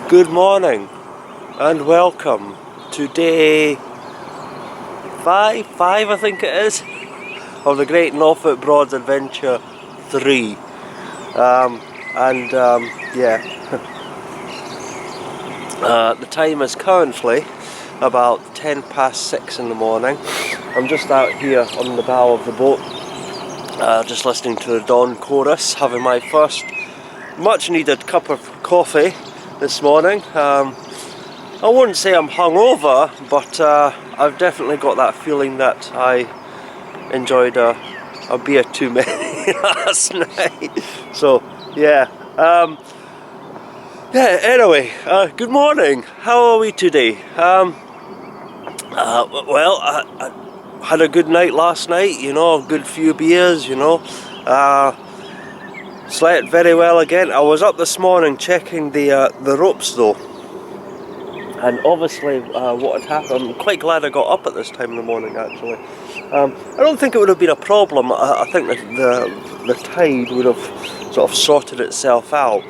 Good morning and welcome to day 5 I think it is, of the Great Norfolk Broad Adventure 3. The time is currently about 10 past 6 in the morning. I'm just out here on the bow of the boat, just listening to the dawn chorus, having my first much needed cup of coffee this morning. I wouldn't say I'm hungover, but I've definitely got that feeling that I enjoyed a beer too many last night. So anyway, good morning. How are we today? I had a good night last night, a good few beers, slept very well again. I was up this morning checking the ropes though, and obviously what had happened, I'm quite glad I got up at this time in the morning actually. I don't think it would have been a problem. I think that the tide would have sort of sorted itself out,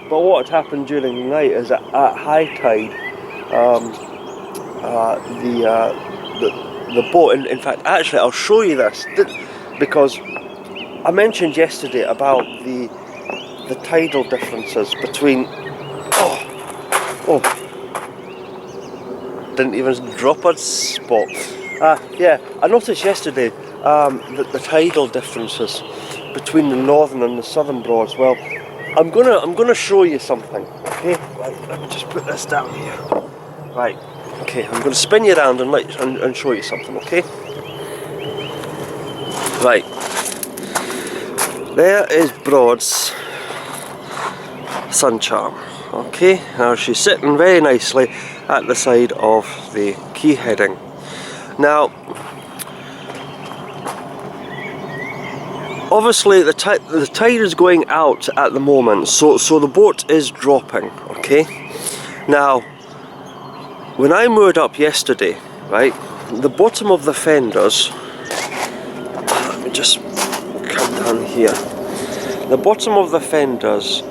but what had happened during the night is that at high tide, the boat, in fact actually I'll show you this, because I mentioned yesterday about the tidal differences between, didn't even drop a spot. I noticed yesterday that the tidal differences between the northern and the southern Broads. Well, I'm gonna show you something. Okay, right, let me just put this down here. Right, okay, I'm gonna spin you around and show you something. Okay, right. There is Broad's sun charm. Okay, now she's sitting very nicely at the side of the quay heading. Now, obviously the tide is going out at the moment, so the boat is dropping. Okay, now when I moored up yesterday, right, the bottom of the fenders, let me just come down here. The bottom of the fenders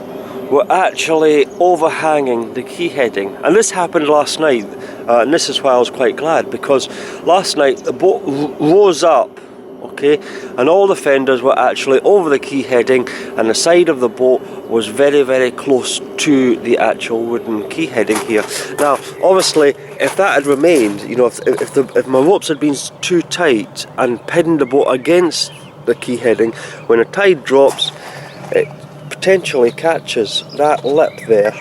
were actually overhanging the quay heading, and this happened last night, and this is why I was quite glad, because last night the boat rose up, okay, and all the fenders were actually over the quay heading, and the side of the boat was very, very close to the actual wooden quay heading here. Now, obviously, if that had remained, if my ropes had been too tight and pinned the boat against the quay heading, when the tide drops, it potentially catches that lip there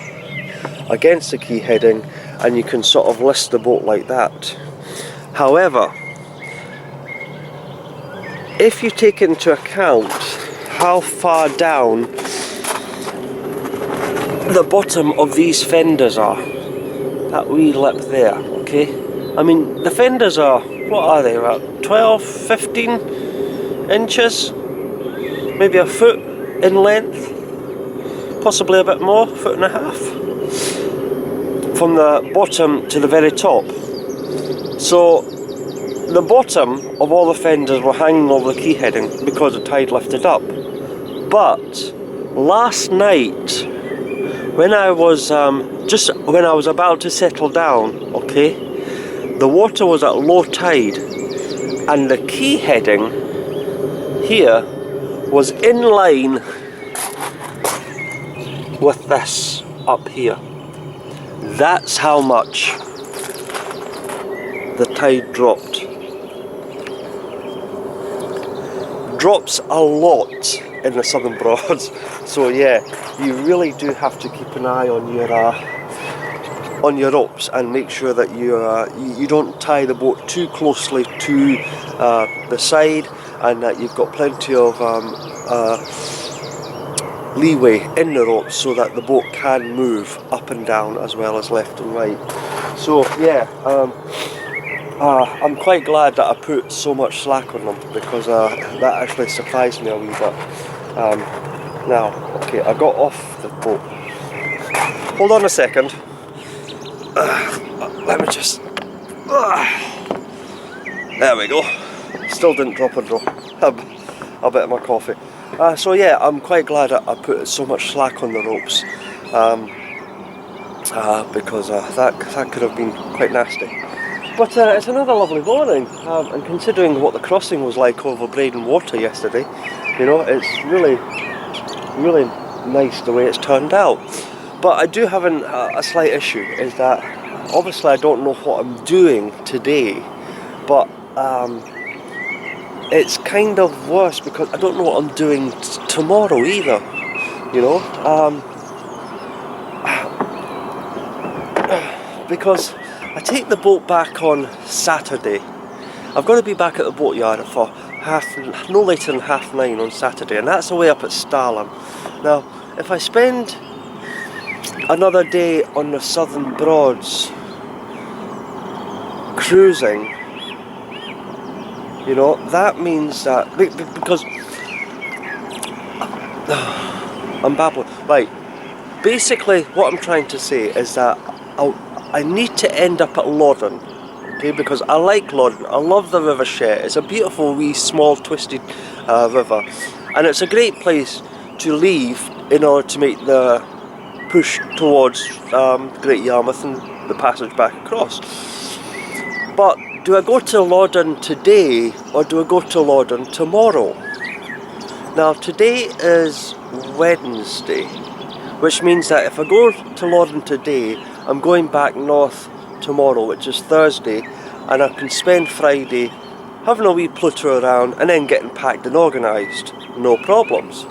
against the quay heading, and you can sort of list the boat like that. However, if you take into account how far down the bottom of these fenders are, that wee lip there, okay, I mean the fenders are, what are they, about 12, 15 inches, maybe a foot in length, possibly a bit more, foot and a half, from the bottom to the very top. So the bottom of all the fenders were hanging over the quay heading because the tide lifted up. But last night, when I was about to settle down, okay, the water was at low tide, and the quay heading here was in line with this up here. That's how much the tide dropped. Drops a lot in the Southern Broads, so yeah, you really do have to keep an eye on your ropes and make sure that you don't tie the boat too closely to the side, and that you've got plenty of leeway in the ropes so that the boat can move up and down as well as left and right. So yeah, I'm quite glad that I put so much slack on them, because that actually surprised me a wee bit. Now, okay, I got off the boat. Hold on a second. Let me just... there we go. Still didn't drop a bit of my coffee. So yeah, I'm quite glad that I put so much slack on the ropes. because that could have been quite nasty. But it's another lovely morning, and considering what the crossing was like over Braden Water yesterday, you know, it's really nice the way it's turned out. But I do have a slight issue, is that obviously I don't know what I'm doing today, but it's kind of worse because I don't know what I'm doing tomorrow either, you know. Because I take the boat back on Saturday. I've got to be back at the boat yard for no later than 9:30 on Saturday, and that's away up at Surlingham. Now, if I spend another day on the Southern Broads cruising, you know, that means that, because I'm babbling. Right, basically what I'm trying to say is that I need to end up at Loddon, okay, because I like Loddon. I love the River Yare. It's a beautiful wee small twisted river, and it's a great place to leave in order to make the push towards Great Yarmouth and the passage back across. But do I go to Loddon today or do I go to Loddon tomorrow? Now today is Wednesday, which means that if I go to Loddon today, I'm going back north tomorrow, which is Thursday, and I can spend Friday having a wee plutter around and then getting packed and organised, no problems.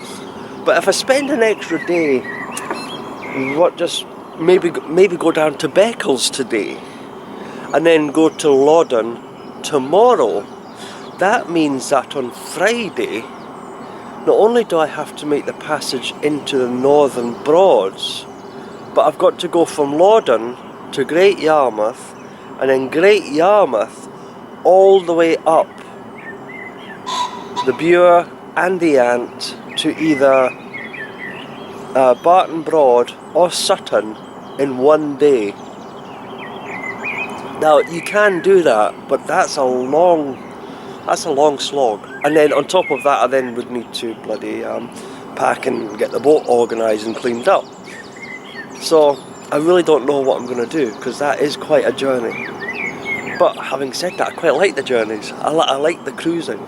But if I spend an extra day, just maybe go down to Beccles today, and then go to Loddon tomorrow, that means that on Friday, not only do I have to make the passage into the Northern Broads, but I've got to go from Loddon to Great Yarmouth, and then Great Yarmouth all the way up the Bure and the Ant to either Barton Broad or Sutton in one day. Now you can do that, but that's a long slog. And then on top of that, I then would need to bloody pack and get the boat organised and cleaned up. So I really don't know what I'm going to do, because that is quite a journey. But having said that, I quite like the journeys. I like the cruising.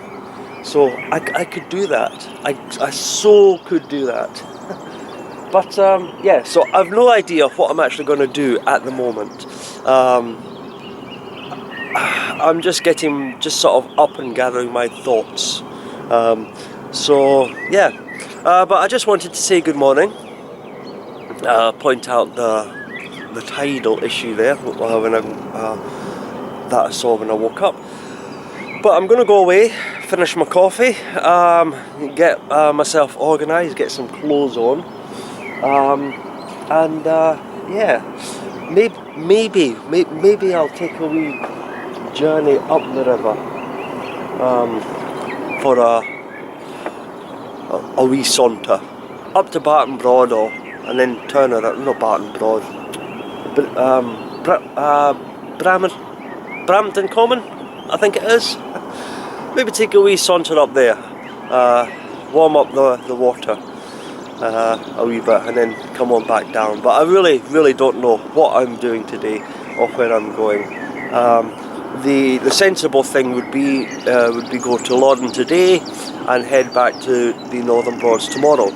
So I could do that. I so could do that. But yeah, so I've no idea what I'm actually going to do at the moment. I'm just sort of up and gathering my thoughts. So yeah, but I just wanted to say good morning. Point out the tidal issue there that I saw when I woke up. But I'm going to go away, finish my coffee, get myself organised, get some clothes on, and yeah, maybe I'll take a wee journey up the river for a wee saunter up to Barton Broad, and then turn around, not Barton Broad, but Brampton Common, I think it is. Maybe take a wee saunter up there, warm up the water a wee bit, and then come on back down. But I really don't know what I'm doing today or where I'm going. The sensible thing would be go to Loddon today and head back to the Northern Broads tomorrow.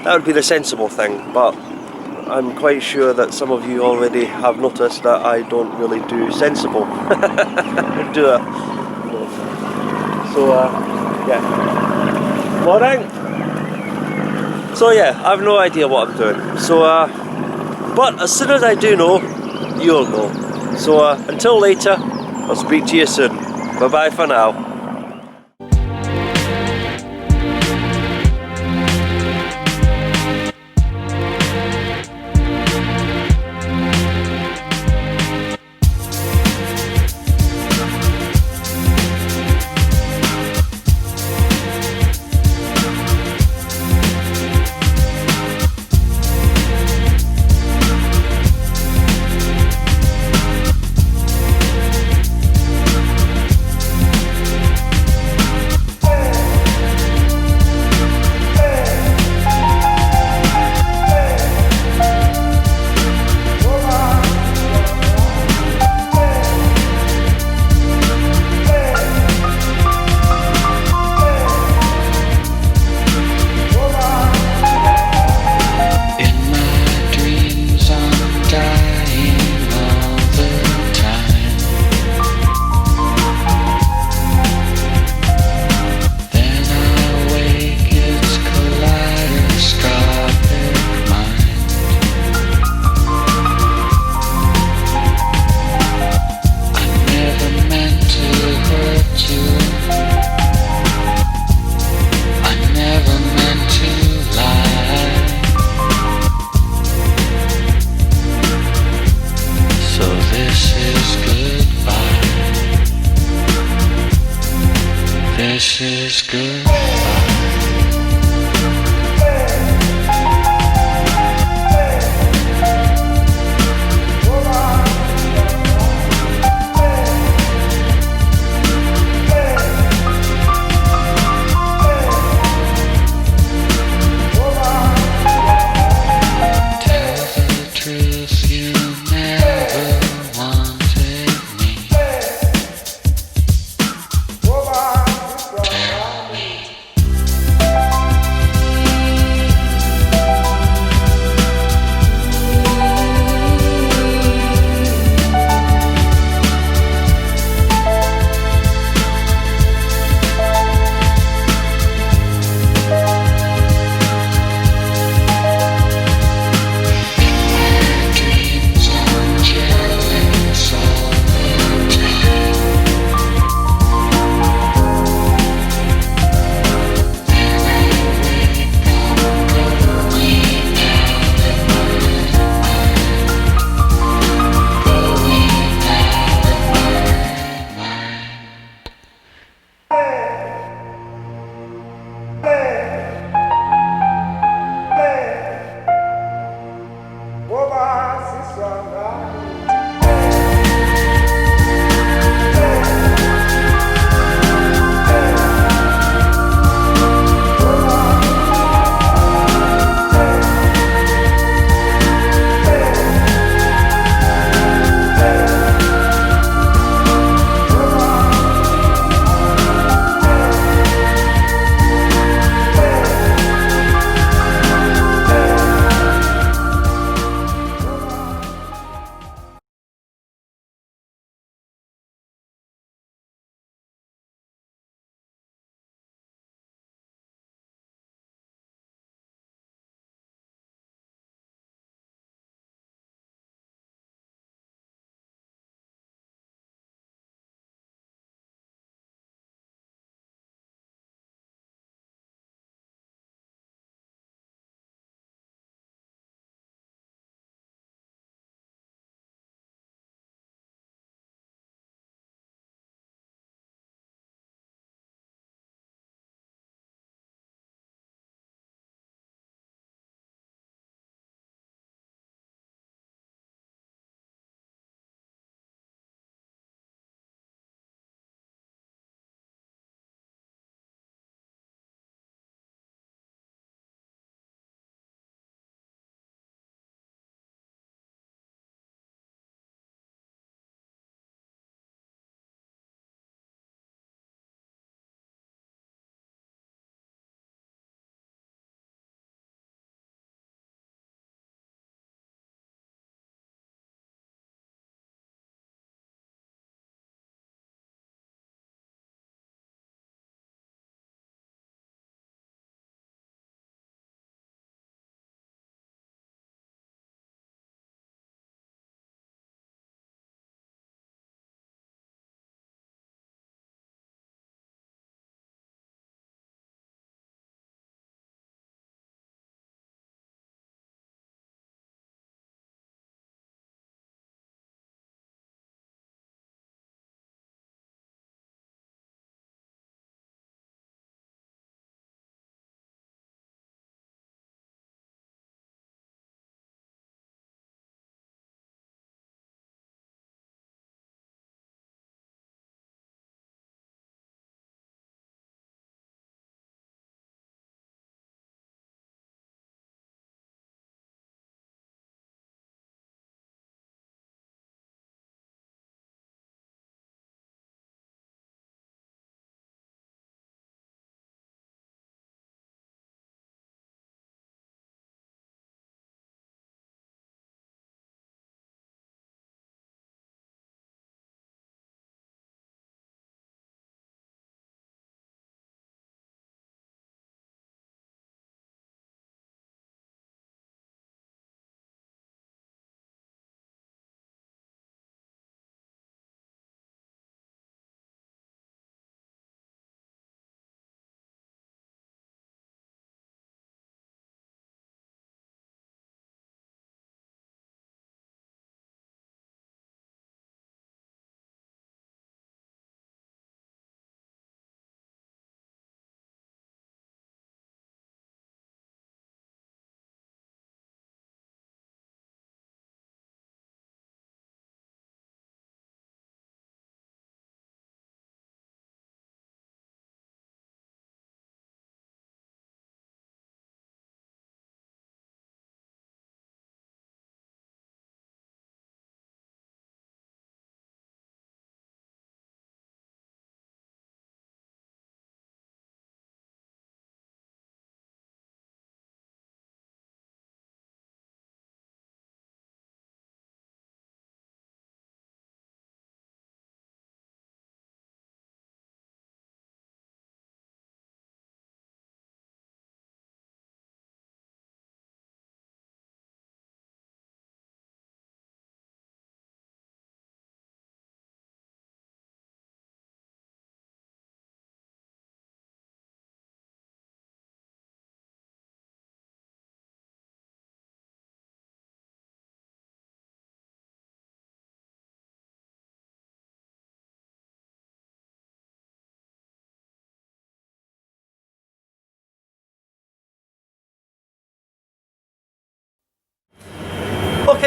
That would be the sensible thing, but I'm quite sure that some of you already have noticed that I don't really do sensible. do it. So yeah. Morning. So yeah, I have no idea what I'm doing. So but as soon as I do know, you'll know. So until later, I'll speak to you soon. Bye bye for now.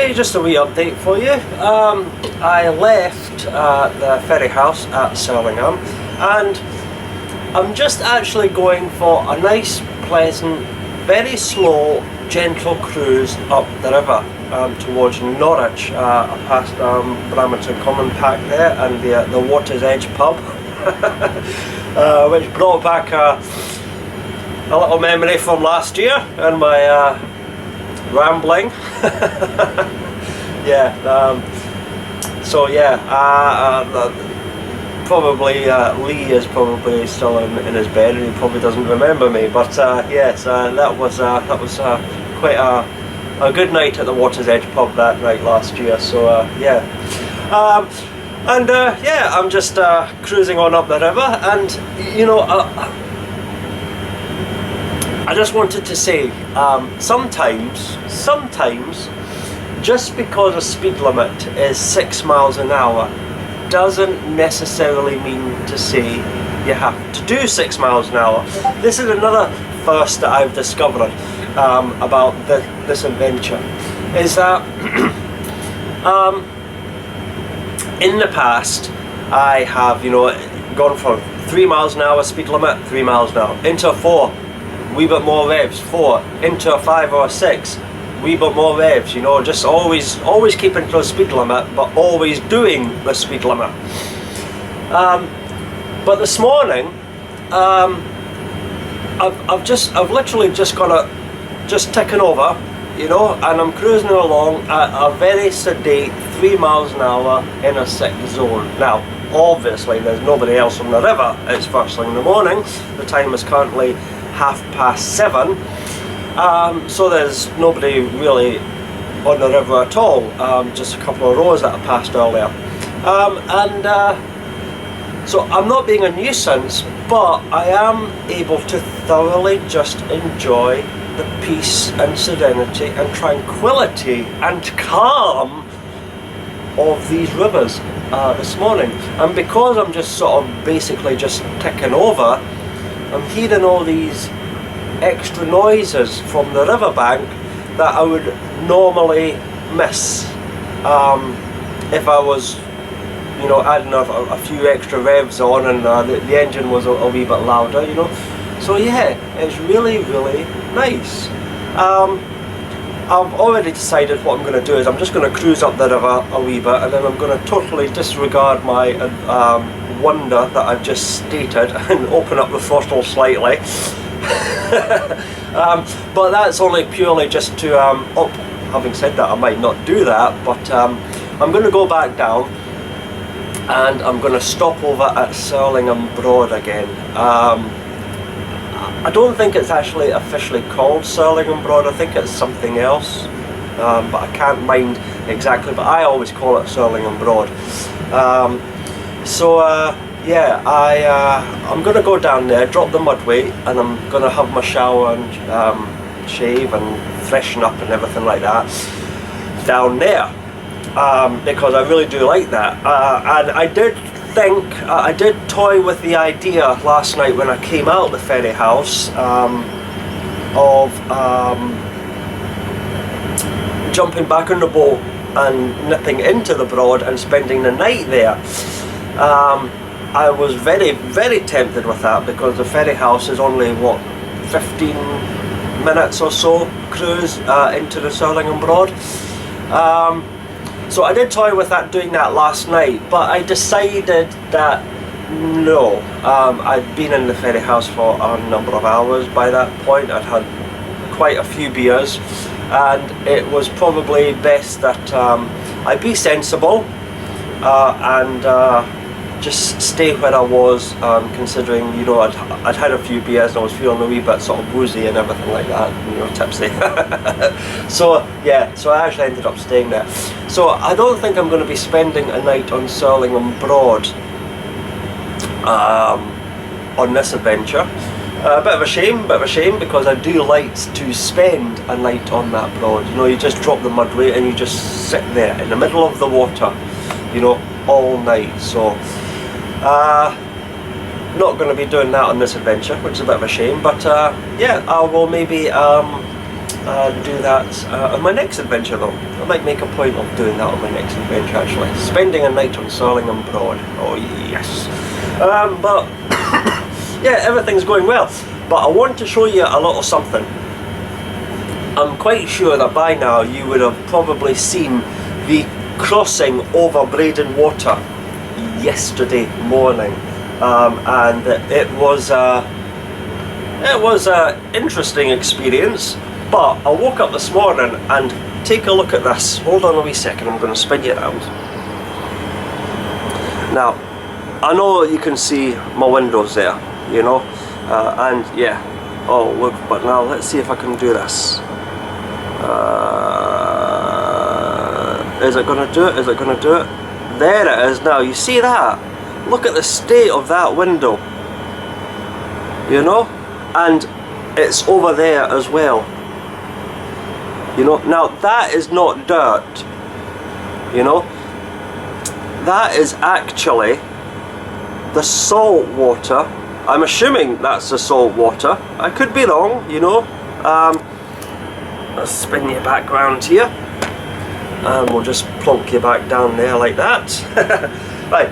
okay, just a wee update for you. I left the ferry house at Surlingham, and I'm just actually going for a nice, pleasant, very slow, gentle cruise up the river towards Norwich. I passed Bramerton Common Park there and the Water's Edge pub, which brought back a little memory from last year and my rambling. Yeah, so yeah, probably Lee is probably still in his bed and he probably doesn't remember me, but yes, that was quite a good night at the Water's Edge pub that night last year. So yeah, and yeah, I'm just cruising on up the river, and you know, I just wanted to say, sometimes, just because a speed limit is 6 miles an hour doesn't necessarily mean to say you have to do 6 miles an hour. This is another first that I've discovered about this adventure, is that in the past I have, you know, gone from 3 miles an hour speed limit, 3 miles an hour, into a 4, wee bit more revs, 4, into a 5 or a 6, wee bit more revs, you know, just always keeping to the speed limit, but always doing the speed limit. But this morning, I've literally just got just ticking over, you know, and I'm cruising along at a very sedate 3 miles an hour in a 6 zone. Now, obviously, there's nobody else on the river. It's first thing in the morning. The time is currently 7:30, so there's nobody really on the river at all, just a couple of rows that I passed earlier, and so I'm not being a nuisance, but I am able to thoroughly just enjoy the peace and serenity and tranquility and calm of these rivers this morning. And because I'm just sort of basically just ticking over, I'm hearing all these extra noises from the riverbank that I would normally miss if I was, you know, adding a few extra revs on and the engine was a wee bit louder, you know. So yeah, it's really, really nice. I've already decided what I'm going to do is I'm just going to cruise up the river a wee bit, and then I'm going to totally disregard my wonder that I've just stated and open up the throttle slightly. But that's only purely just to having said that, I might not do that, but I'm going to go back down and I'm going to stop over at Surlingham Broad again. I don't think it's actually officially called Surlingham Broad, I think it's something else, but I can't mind exactly, but I always call it Surlingham Broad. Yeah, I'm going to go down there, drop the mud weight, and I'm going to have my shower and shave and freshen up and everything like that down there, because I really do like that. And I did think, I did toy with the idea last night when I came out of the ferry house of jumping back on the boat and nipping into the Broad and spending the night there. I was very, very tempted with that because the ferry house is only, what, 15 minutes or so cruise into the Surlingham Broad. So I did toy with that, doing that last night, but I decided that no. I'd been in the ferry house for a number of hours by that point. I'd had quite a few beers, and it was probably best that I be sensible and just stay where I was, considering, you know, I'd had a few beers and I was feeling a wee bit sort of woozy and everything like that, you know, tipsy. So yeah, so I actually ended up staying there. So I don't think I'm going to be spending a night on Surlingham Broad on this adventure. A bit of a shame, because I do like to spend a night on that Broad. You know, you just drop the mud weight and you just sit there in the middle of the water, you know, all night. So not going to be doing that on this adventure, which is a bit of a shame, but yeah, I will maybe and do that on my next adventure though. I might make a point of doing that on my next adventure actually. Spending a night on Surlingham Broad. Oh yes. But yeah, everything's going well. But I want to show you a little something. I'm quite sure that by now you would have probably seen the crossing over Braden Water yesterday morning, and it was an interesting experience. But I woke up this morning and take a look at this. Hold on a wee second, I'm going to spin you around. Now, I know you can see my windows there, you know, and yeah, oh look, but now let's see if I can do this. Is it going to do it? Is it going to do it? There it is now, you see that? Look at the state of that window, you know, and it's over there as well. You know, now that is not dirt, you know, that is actually the salt water. I'm assuming that's the salt water. I could be wrong, you know. Let's spin you back round here, and we'll just plonk you back down there like that. Right,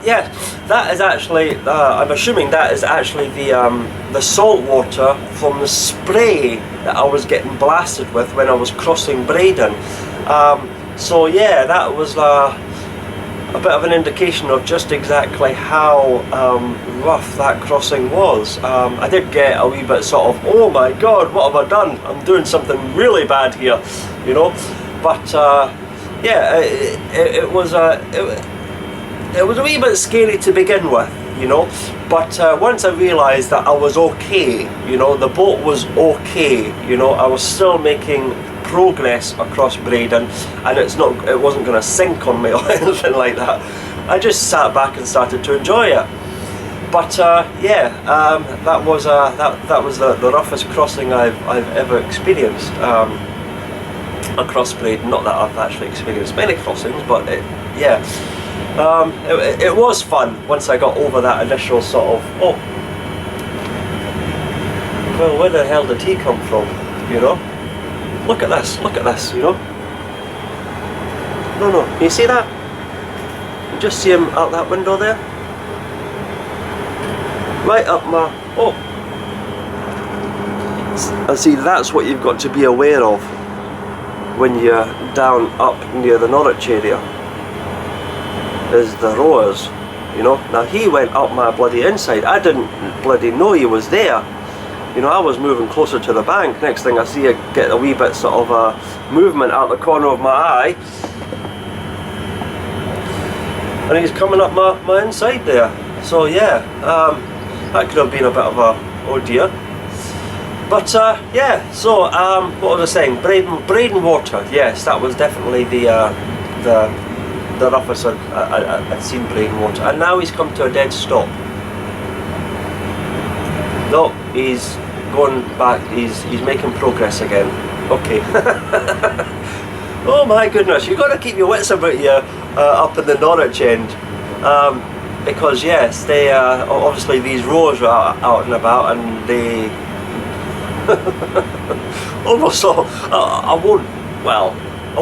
yeah, that is actually, I'm assuming that is actually the salt water from the spray that I was getting blasted with when I was crossing Braden. So yeah, that was a bit of an indication of just exactly how rough that crossing was. I did get a wee bit sort of, oh my god, what have I done? I'm doing something really bad here, you know. But yeah, it was a wee bit scary to begin with, you know, but once I realised that I was okay, you know, the boat was okay, you know, I was still making progress across Braden, and it wasn't going to sink on me or anything like that. I just sat back and started to enjoy it. But yeah, that was the roughest crossing I've ever experienced across Braden. Not that I've actually experienced many crossings, but yeah. It was fun once I got over that initial sort of, oh, well, where the hell did he come from, you know? Look at this, you know? No, can you see that? You just see him out that window there? Right up my, oh. And see, that's what you've got to be aware of when you're down up near the Norwich area. Is the rowers, you know. Now he went up my bloody inside. I didn't bloody know he was there, you know. I was moving closer to the bank. Next thing I see, I get a wee bit sort of movement out the corner of my eye, and he's coming up my inside there. So yeah, that could have been a bit of a oh dear. But yeah, so what was I saying? Braden Water. Yes, that was definitely the roughest I'd seen Braden Water, and now he's come to a dead stop. No, he's going back. He's making progress again. Okay. Oh my goodness, you've got to keep your wits about you up in the Norwich end, because yes, they obviously these rowers are out and about, and they almost I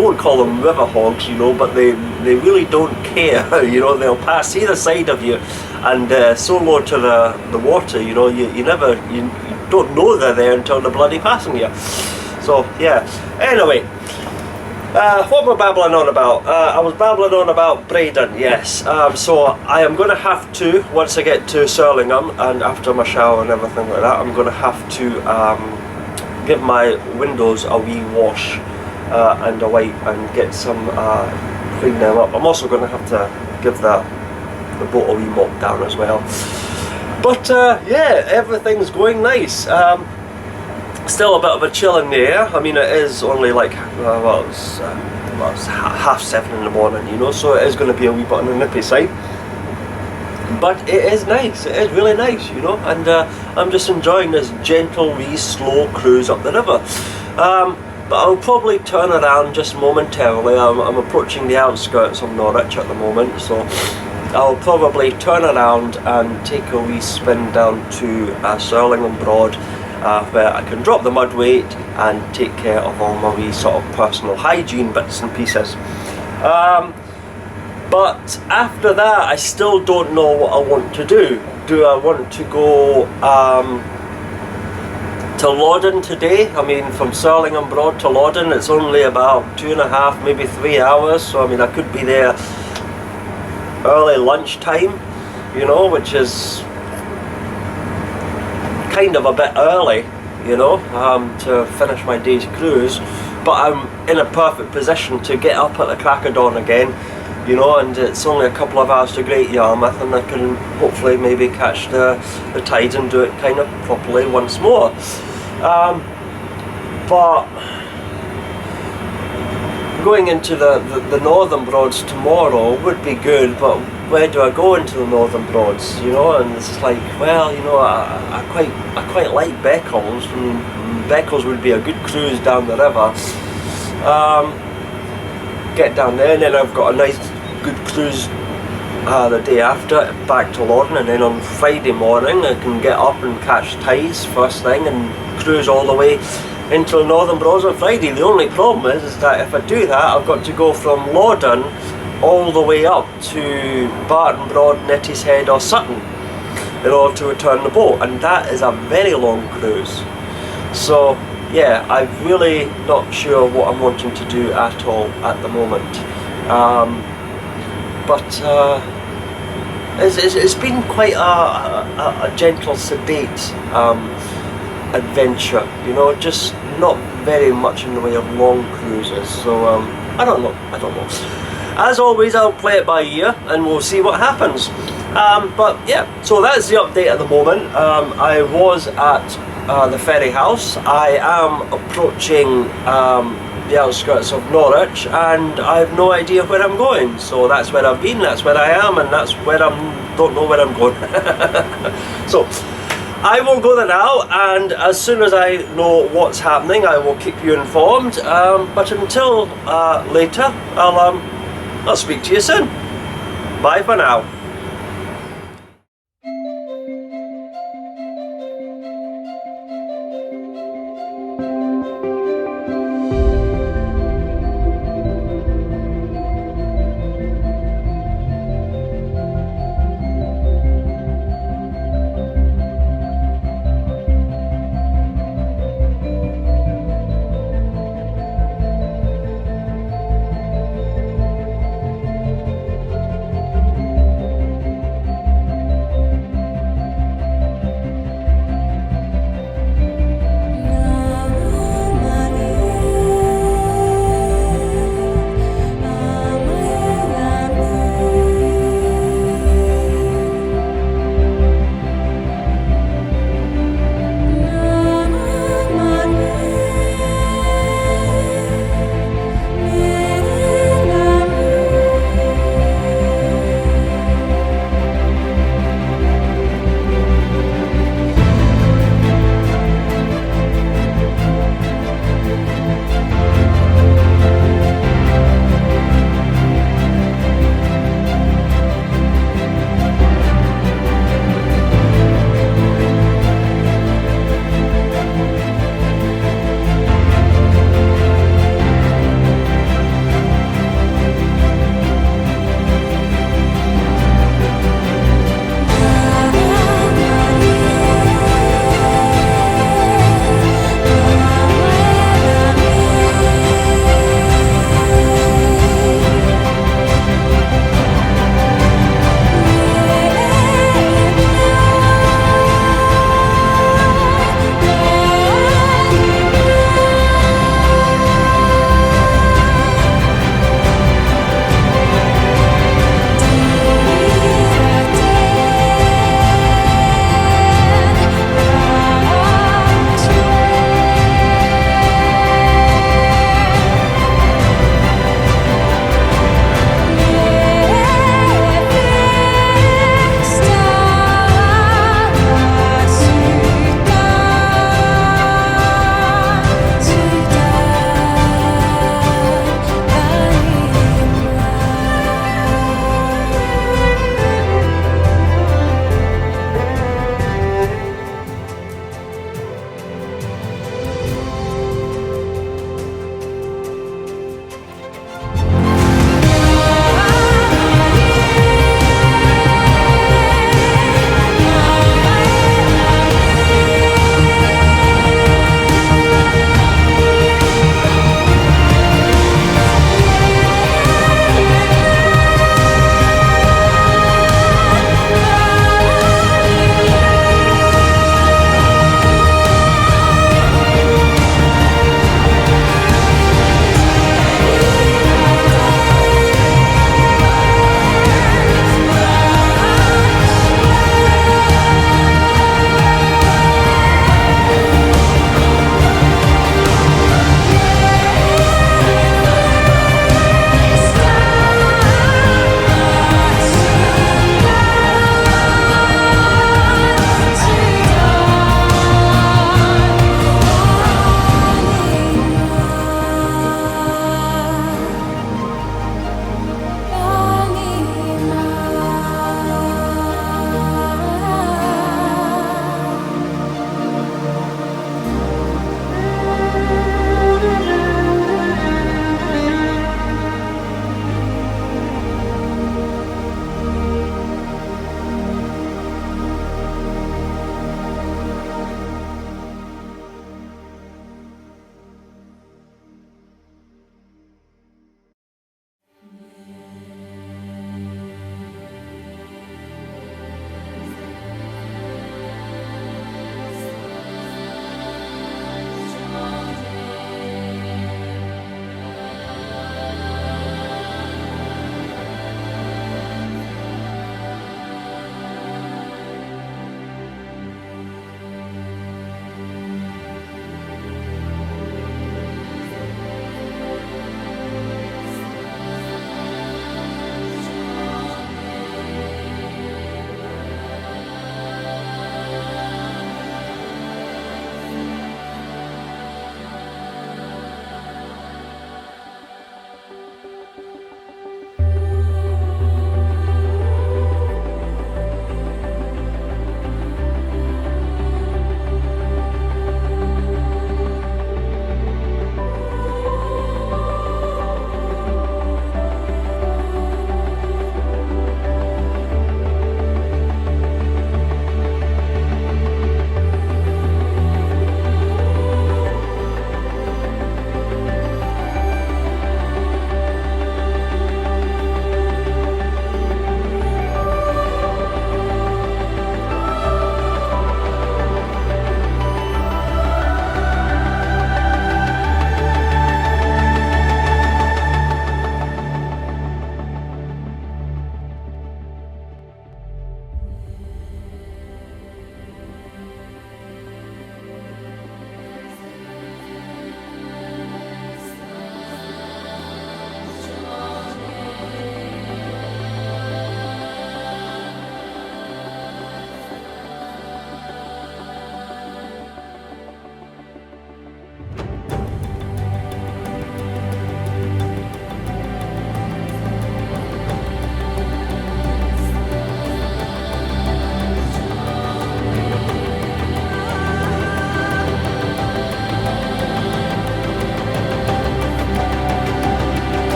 won't call them river hogs, you know, but they really don't care, you know. They'll pass either side of you, and so low to the water, you know, you don't know they're there until they're bloody passing you. So yeah, anyway, what am I babbling on about? I was babbling on about Braden, yes. So I am going to have to, once I get to Surlingham and after my shower and everything like that, I'm going to have to give my windows a wee wash and a wipe and get some clean them up. I'm also going to have to give the boat a wee mop down as well. But yeah, everything's going nice. Still a bit of a chill in the air. I mean, it is only like it's 7:30 in the morning, you know, so it is going to be a wee bit on the nippy side. But it is nice. It is really nice, you know, and I'm just enjoying this gentle, wee, slow cruise up the river. But I'll probably turn around just momentarily. I'm approaching the outskirts of Norwich at the moment, so I'll probably turn around and take a wee spin down to Surlingham Broad, where I can drop the mud weight, and take care of all my wee sort of personal hygiene bits and pieces. But after that, I still don't know what I want to do. Do I want to go to Loddon today? I mean, from Surlingham Broad to Loddon, it's only about 2.5, maybe 3 hours. So I mean, I could be there early lunchtime, you know, which is kind of a bit early, you know, to finish my day's cruise. But I'm in a perfect position to get up at the crack of dawn again, you know, and it's only a couple of hours to Great Yarmouth, and I can hopefully maybe catch the tides and do it kind of properly once more. But going into the Northern Broads tomorrow would be good, but where do I go into the Northern Broads, you know? And it's like, well, you know, I quite like Beccles, and Beccles would be a good cruise down the river. Get down there, and then I've got a nice good cruise the day after back to Loddon, and then on Friday morning I can get up and catch tides first thing and cruise all the way into the Northern Broads on Friday. The only problem is that if I do that, I've got to go from Loddon all the way up to Barton Broad, Netty's Head or Sutton in order to return the boat, and that is a very long cruise. So yeah, I'm really not sure what I'm wanting to do at all at the moment. But it's been quite a gentle, sedate adventure, you know, just not very much in the way of long cruises. So I don't know. As always, I'll play it by ear and we'll see what happens. But yeah, so that's the update at the moment. I was at the ferry house. I am approaching the outskirts of Norwich, and I have no idea where I'm going. So that's where I've been, that's where I am, and that's where don't know where I'm going. So I will go there now, and as soon as I know what's happening, I will keep you informed. But until later, I'll speak to you soon. Bye for now.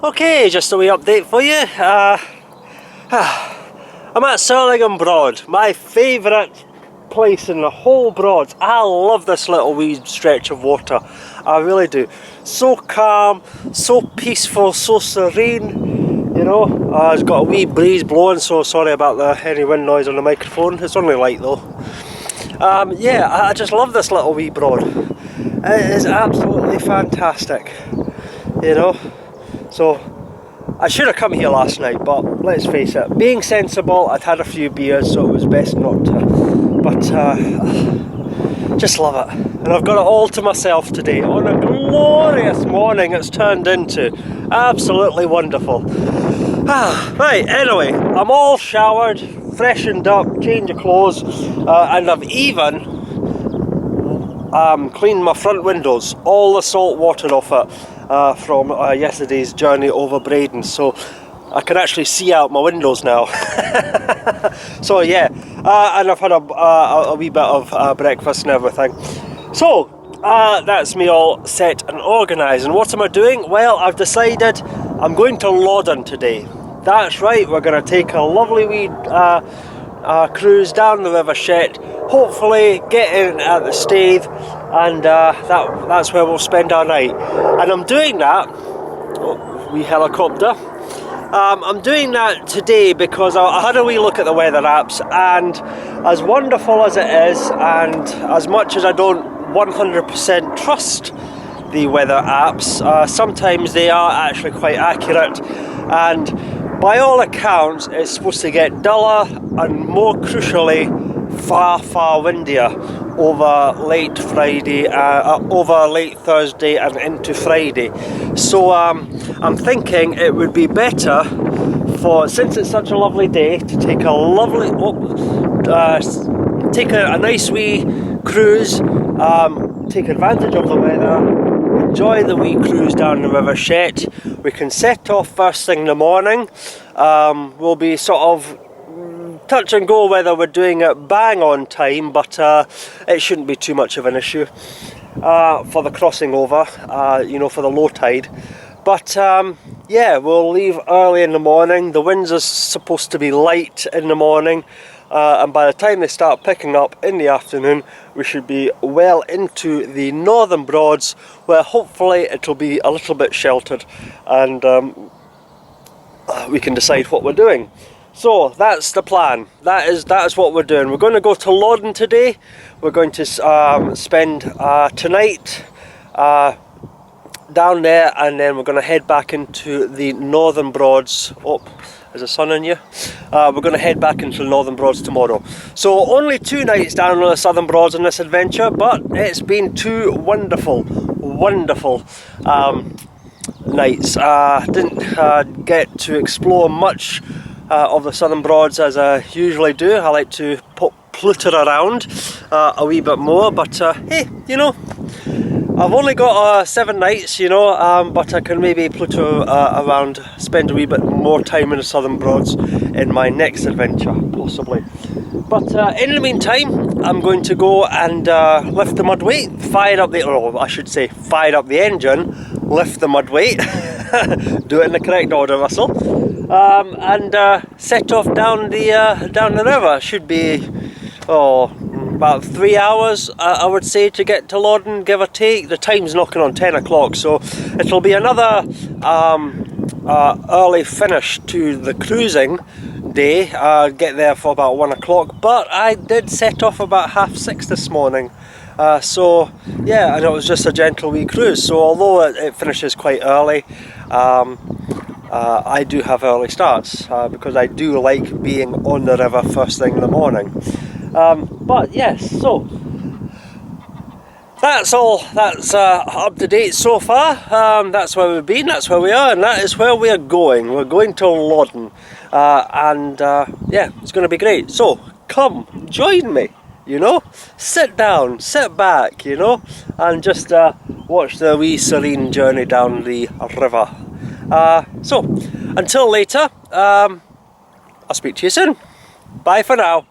Okay, just a wee update for you. I'm at Surlingham Broad, my favourite place in the whole Broads. I love this little wee stretch of water, I really do. So calm, so peaceful, so serene, you know. It's got a wee breeze blowing, so sorry about any wind noise on the microphone, it's only light though. Yeah, I just love this little wee Broad. It is absolutely fantastic, you know. So I should have come here last night, but let's face it, being sensible, I'd had a few beers, so it was best not to. But just love it. And I've got it all to myself today on a glorious morning it's turned into. Absolutely wonderful. Right, anyway, I'm all showered, freshened up, change of clothes, and I've even cleaned my front windows, all the salt water off it from yesterday's journey over Braden, so I can actually see out my windows now. So yeah, and I've had a wee bit of breakfast and everything. So that's me all set and organised. And what am I doing? Well, I've decided I'm going to Loddon today. That's right, we're going to take a lovely wee cruise down the River Chet, hopefully get in at the Stave, and that's where we'll spend our night. And I'm doing that, wee helicopter, I'm doing that today because I had a wee look at the weather apps, and as wonderful as it is, and as much as I don't 100% trust the weather apps, sometimes they are actually quite accurate, and by all accounts it's supposed to get duller and, more crucially, far windier over late Friday, over late Thursday and into Friday. So I'm thinking it would be better, since it's such a lovely day, to take a lovely, take a nice wee cruise, take advantage of the weather, enjoy the wee cruise down the River Chet. We can set off first thing in the morning. We'll be sort of touch and go whether we're doing it bang on time, but it shouldn't be too much of an issue for the crossing over, you know, for the low tide. But yeah, we'll leave early in the morning. The winds are supposed to be light in the morning, and by the time they start picking up in the afternoon, we should be well into the northern Broads, where hopefully it'll be a little bit sheltered, and we can decide what we're doing. So that's the plan. That is what we're doing. We're going to go to Loddon today. We're going to spend tonight down there, and then we're going to head back into the northern Broads. Oh, is the sun in you? We're going to head back into the northern Broads tomorrow. So only 2 nights down on the southern Broads on this adventure, but it's been 2 wonderful nights. Didn't get to explore much of the southern Broads as I usually do. I like to plutter around a wee bit more, but hey, you know, I've only got 7 nights, you know, but I can maybe plutter around, spend a wee bit more time in the southern Broads in my next adventure, possibly. But in the meantime, I'm going to go and lift the mud weight, fire up the engine, lift the mud weight, do it in the correct order, Russell, and set off down the river. Should be about 3 hours, I would say, to get to Loddon, give or take. The time's knocking on 10 o'clock, so it'll be another early finish to the cruising day. Get there for about 1 o'clock, but I did set off about 6:30 this morning. So yeah, and it was just a gentle wee cruise, so although it finishes quite early, I do have early starts because I do like being on the river first thing in the morning. But yes, so that's up to date so far. That's where we've been, that's where we are, and that is where we are going. We're going to Loddon, and yeah, it's going to be great. So come join me, you know, sit down, sit back, you know, and just watch the wee serene journey down the river. So until later, I'll speak to you soon. Bye for now.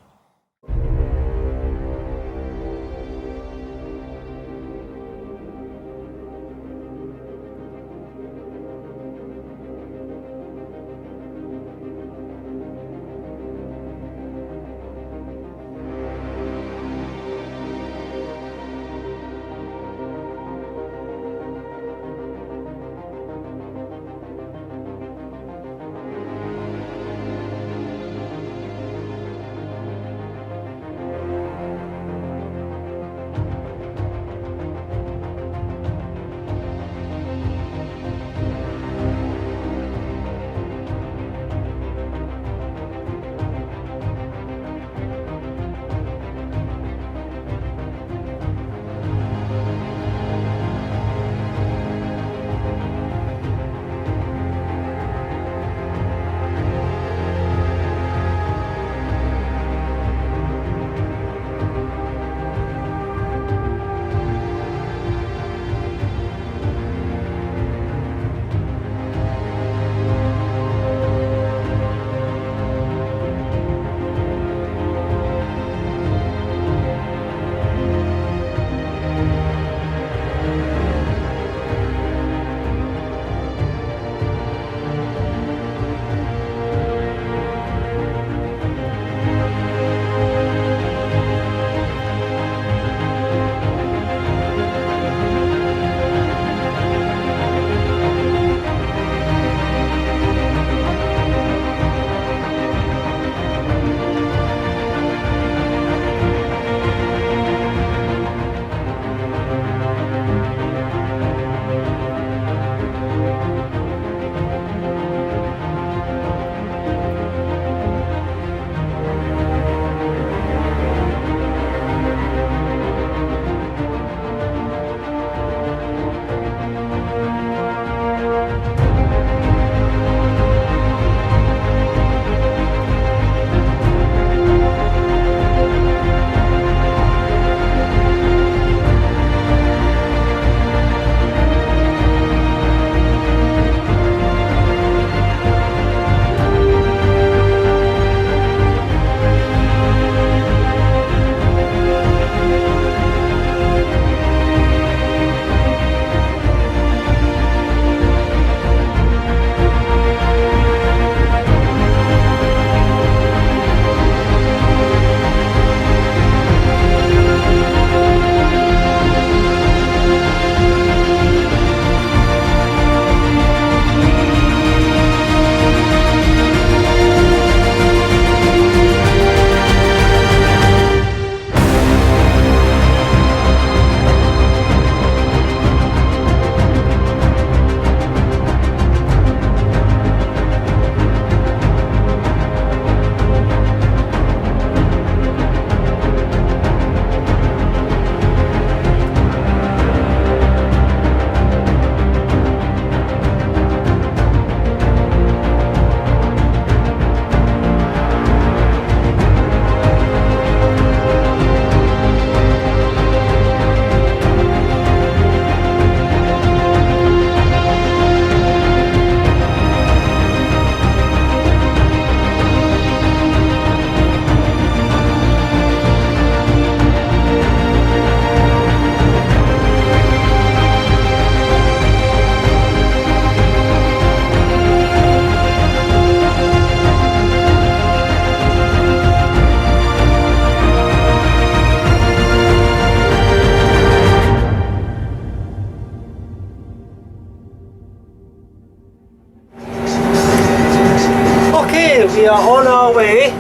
we are on our way.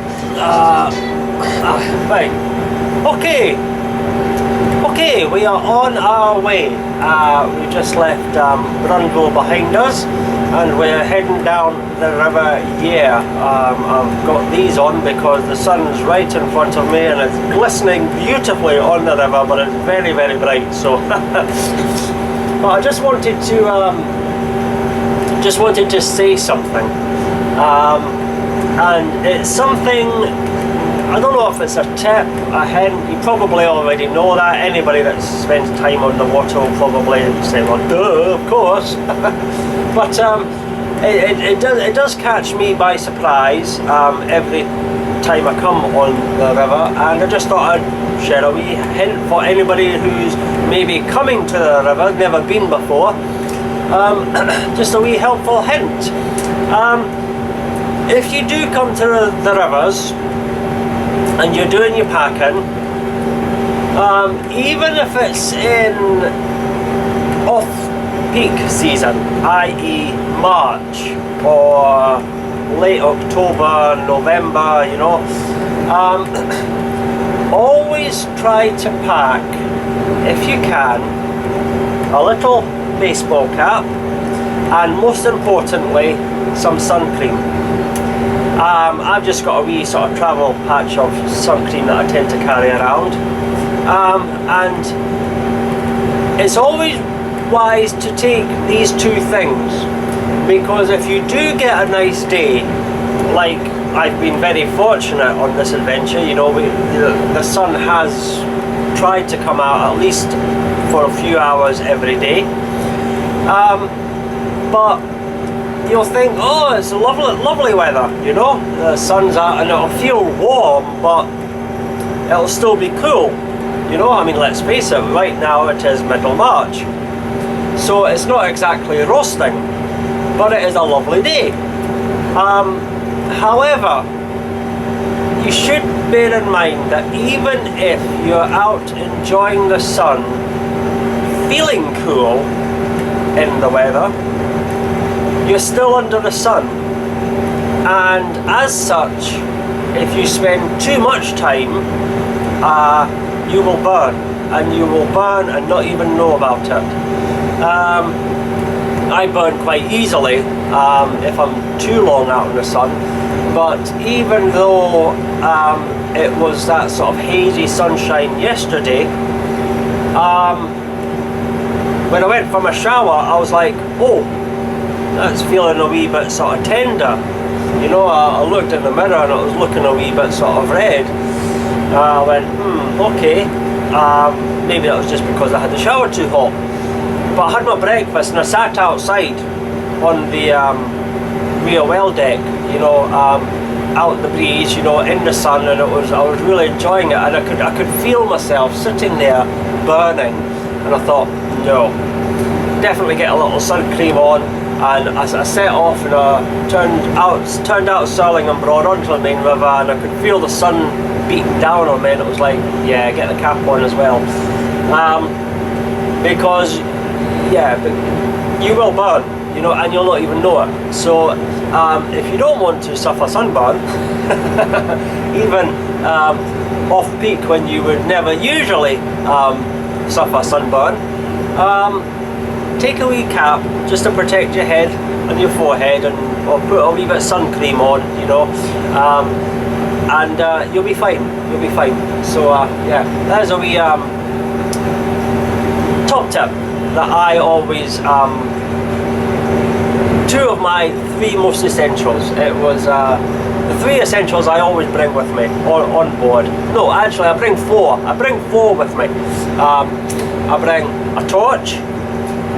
Right. Okay, we are on our way. We just left Brundle behind us, and we're heading down the River Yare. I've got these on because the sun's right in front of me and it's glistening beautifully on the river, but it's very, very bright. So, but I just wanted to say something, and it's something. I don't know if it's a tip, a hint. You probably already know that. Anybody that spends time on the water will probably say, well, duh, of course. But it does catch me by surprise every time I come on the river, and I just thought I'd share a wee hint for anybody who's maybe coming to the river, never been before. Just a wee helpful hint. If you do come to the rivers and you're doing your packing, even if it's in off-peak season, i.e. March or late October, November, you know, always try to pack, if you can, a little baseball cap and, most importantly, some sun cream. I've just got a wee sort of travel patch of sun cream that I tend to carry around, and it's always wise to take these two things, because if you do get a nice day, like I've been very fortunate on this adventure, you know, the sun has tried to come out at least for a few hours every day, but you'll think, oh, it's lovely weather, you know, the sun's out and it'll feel warm, but it'll still be cool, you know. I mean, let's face it, right now it is middle March, so it's not exactly roasting, but it is a lovely day. However, you should bear in mind that even if you're out enjoying the sun, feeling cool in the weather, you're still under the sun, and as such, if you spend too much time, you will burn, and not even know about it. I burn quite easily if I'm too long out in the sun, but even though it was that sort of hazy sunshine yesterday, when I went for my shower, I was like, oh, that's feeling a wee bit sort of tender. You know, I looked in the mirror and it was looking a wee bit sort of red. I went, okay, maybe that was just because I had the shower too hot. But I had my breakfast and I sat outside on the rear well deck, you know, out in the breeze, you know, in the sun, and I was really enjoying it, and I could feel myself sitting there burning, and I thought, no, definitely get a little sun cream on. And as I set off and turned out Surlingham Broad onto the main river, and I could feel the sun beating down on me, and it was like, yeah, get the cap on as well, because yeah, you will burn, you know, and you'll not even know it. So if you don't want to suffer sunburn, even off peak when you would never usually suffer sunburn, take a wee cap just to protect your head and your forehead, or put a wee bit of sun cream on, you know, and you'll be fine. You'll be fine. So yeah, there's a wee top tip that I always, two of my three most essentials. It was the three essentials I always bring with me on board. No, actually I bring four. I bring four with me. I bring a torch,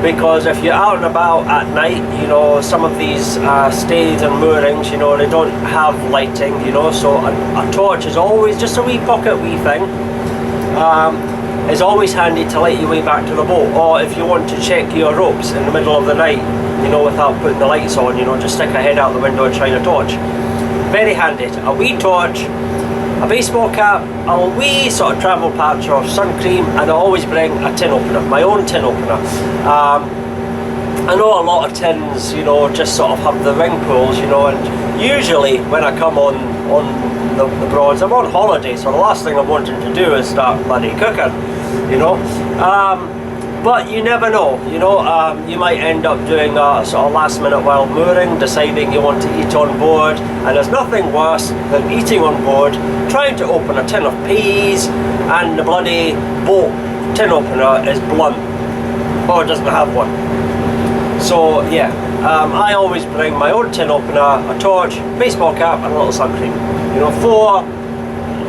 because if you're out and about at night, you know, some of these stays and moorings, you know, they don't have lighting, you know, so a torch is always just a wee pocket wee thing. It's always handy to light your way back to the boat, or if you want to check your ropes in the middle of the night, you know, without putting the lights on, you know, just stick a head out the window and shine a torch. Very handy. A wee torch, a baseball cap, a wee sort of travel patch of sun cream, and I always bring a tin opener, my own tin opener. I know a lot of tins, you know, just sort of have the ring pools, you know, and usually when I come on the Broads, I'm on holiday, so the last thing I'm wanting to do is start bloody cooking, you know. But you never know, you know, you might end up doing a sort of last minute while mooring, deciding you want to eat on board, and there's nothing worse than eating on board, trying to open a tin of peas, and the bloody boat tin opener is blunt, or doesn't have one. So yeah, I always bring my own tin opener, a torch, baseball cap, and a little sun cream. You know, 4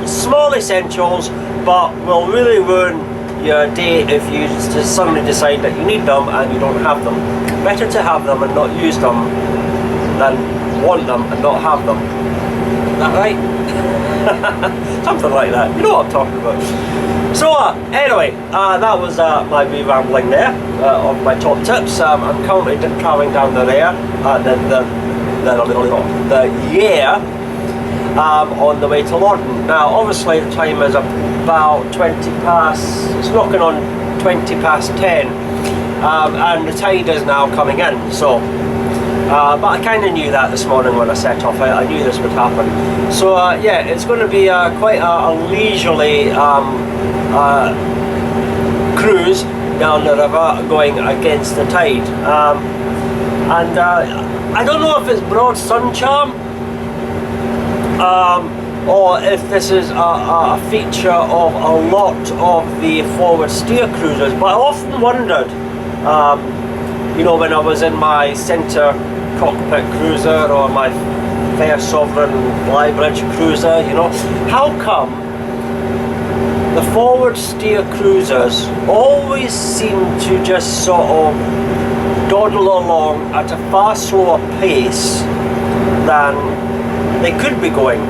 small essentials, but will really ruin your day if you just suddenly decide that you need them and you don't have them. Better to have them and not use them than want them and not have them. Is that right? Something like that. You know what I'm talking about. So anyway, that was my wee rambling there of my top tips. I'm currently travelling down the Yare, the Yare, on the way to Loddon. Now obviously the time is about 20 past, it's knocking on 20 past 10, and the tide is now coming in, so but I kind of knew that this morning when I set off. I knew this would happen. So yeah, it's going to be quite a leisurely cruise down the river going against the tide, and I don't know if it's broad sun charm, or if this is a feature of a lot of the forward steer cruisers, but I often wondered, you know, when I was in my centre cockpit cruiser or my Fair Sovereign Flybridge cruiser, you know, how come the forward steer cruisers always seem to just sort of dawdle along at a far slower pace than they could be going?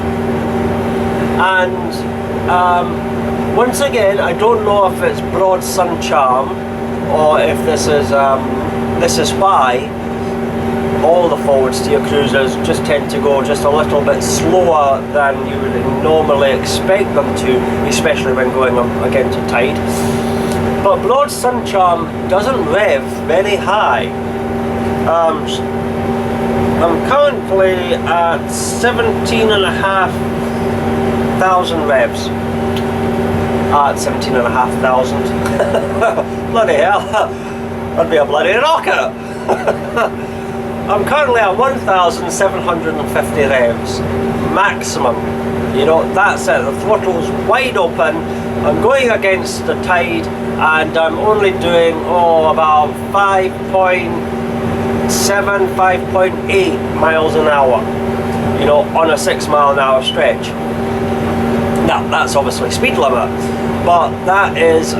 And once again, I don't know if it's broad sun charm or if this is why all the forward steer cruisers just tend to go just a little bit slower than you would normally expect them to, especially when going up against a tide. But broad sun charm doesn't rev very high. I'm currently at 17,500 revs. At 17,500. Bloody hell, that'd be a bloody rocket. I'm currently at 1,750 revs maximum. You know, that's it. The throttle's wide open. I'm going against the tide, and I'm only doing about 5.7, 5.8 miles an hour. You know, on a 6 mile an hour stretch. Now, that's obviously speed limit, but that is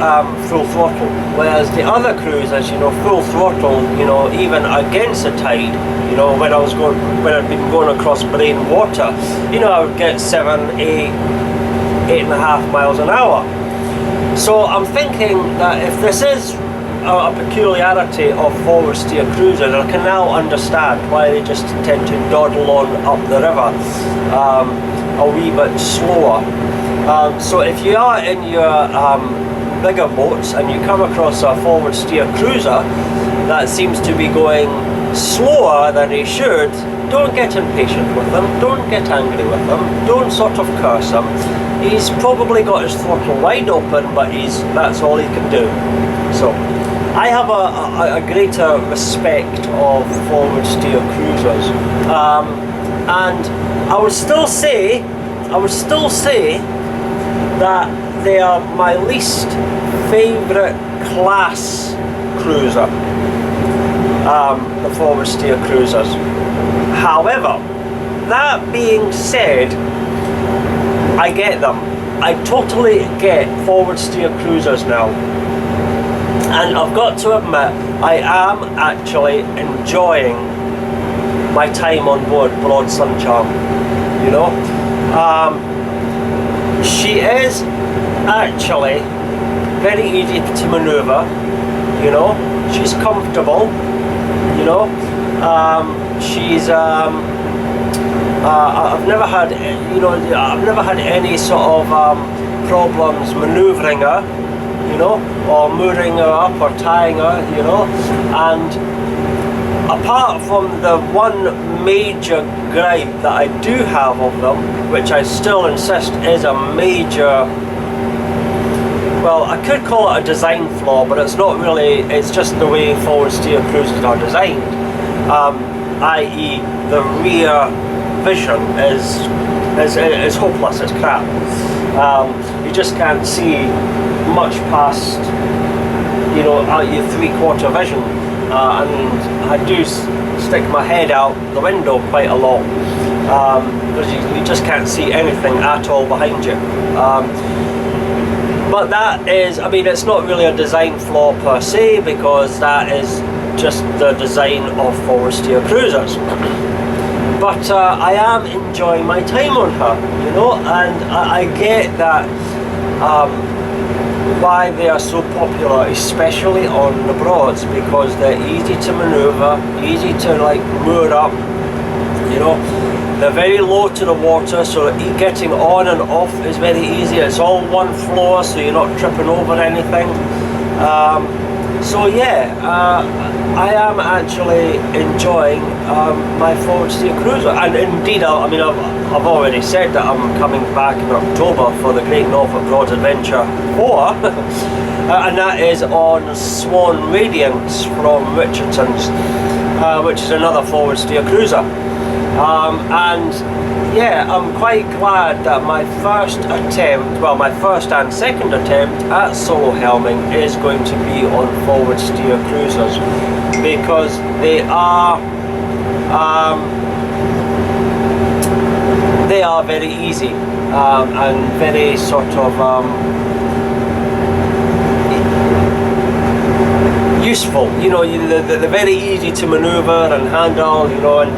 full throttle. Whereas the other cruisers, you know, full throttle, you know, even against the tide, you know, when I've been going across marine water, you know, I would get 7, 8, 8.5 miles an hour. So I'm thinking that if this is a peculiarity of forward steer cruisers, I can now understand why they just tend to dawdle on up the river a wee bit slower. So if you are in your bigger boats and you come across a forward steer cruiser that seems to be going slower than he should, don't get impatient with them, don't get angry with them, don't sort of curse him. He's probably got his throttle wide open, but that's all he can do. So I have a greater respect of forward steer cruisers, and I would still say that they are my least favourite class cruiser, the forward steer cruisers. However, that being said, I get them. I totally get forward steer cruisers now. And I've got to admit, I am actually enjoying my time on board Broad Sun Charm, you know. She is actually very easy to manoeuvre, you know. She's comfortable, you know. She's I've never had, you know, I've never had any sort of problems manoeuvring her, you know, or mooring her up or tying her, you know. And apart from the one major gripe that I do have of them, which I still insist is a major, well, I could call it a design flaw, but it's not really, it's just the way forward steer cruisers are designed, i.e. the rear vision is hopeless, it's crap. You just can't see much past, you know, out your 3/4 vision, and I do stick my head out the window quite a lot, because you just can't see anything at all behind you. But that is, I mean, it's not really a design flaw per se, because that is just the design of forward steer cruisers. But I am enjoying my time on her, you know, and I get that why they are so popular, especially on the Broads, because they're easy to manoeuvre, easy to like moor up, you know. They're very low to the water, so getting on and off is very easy. It's all one floor, so you're not tripping over anything. So yeah, I am actually enjoying my forward steer cruiser, and indeed, I mean, I've already said that I'm coming back in October for the Great Norfolk Broad Adventure 4, and that is on Swan Radiance from Richardson's, which is another forward steer cruiser. And yeah, I'm quite glad that my first attempt, well, my first and second attempt at solo helming is going to be on forward steer cruisers, because they are very easy and very sort of useful, you know. They're very easy to manoeuvre and handle, you know, and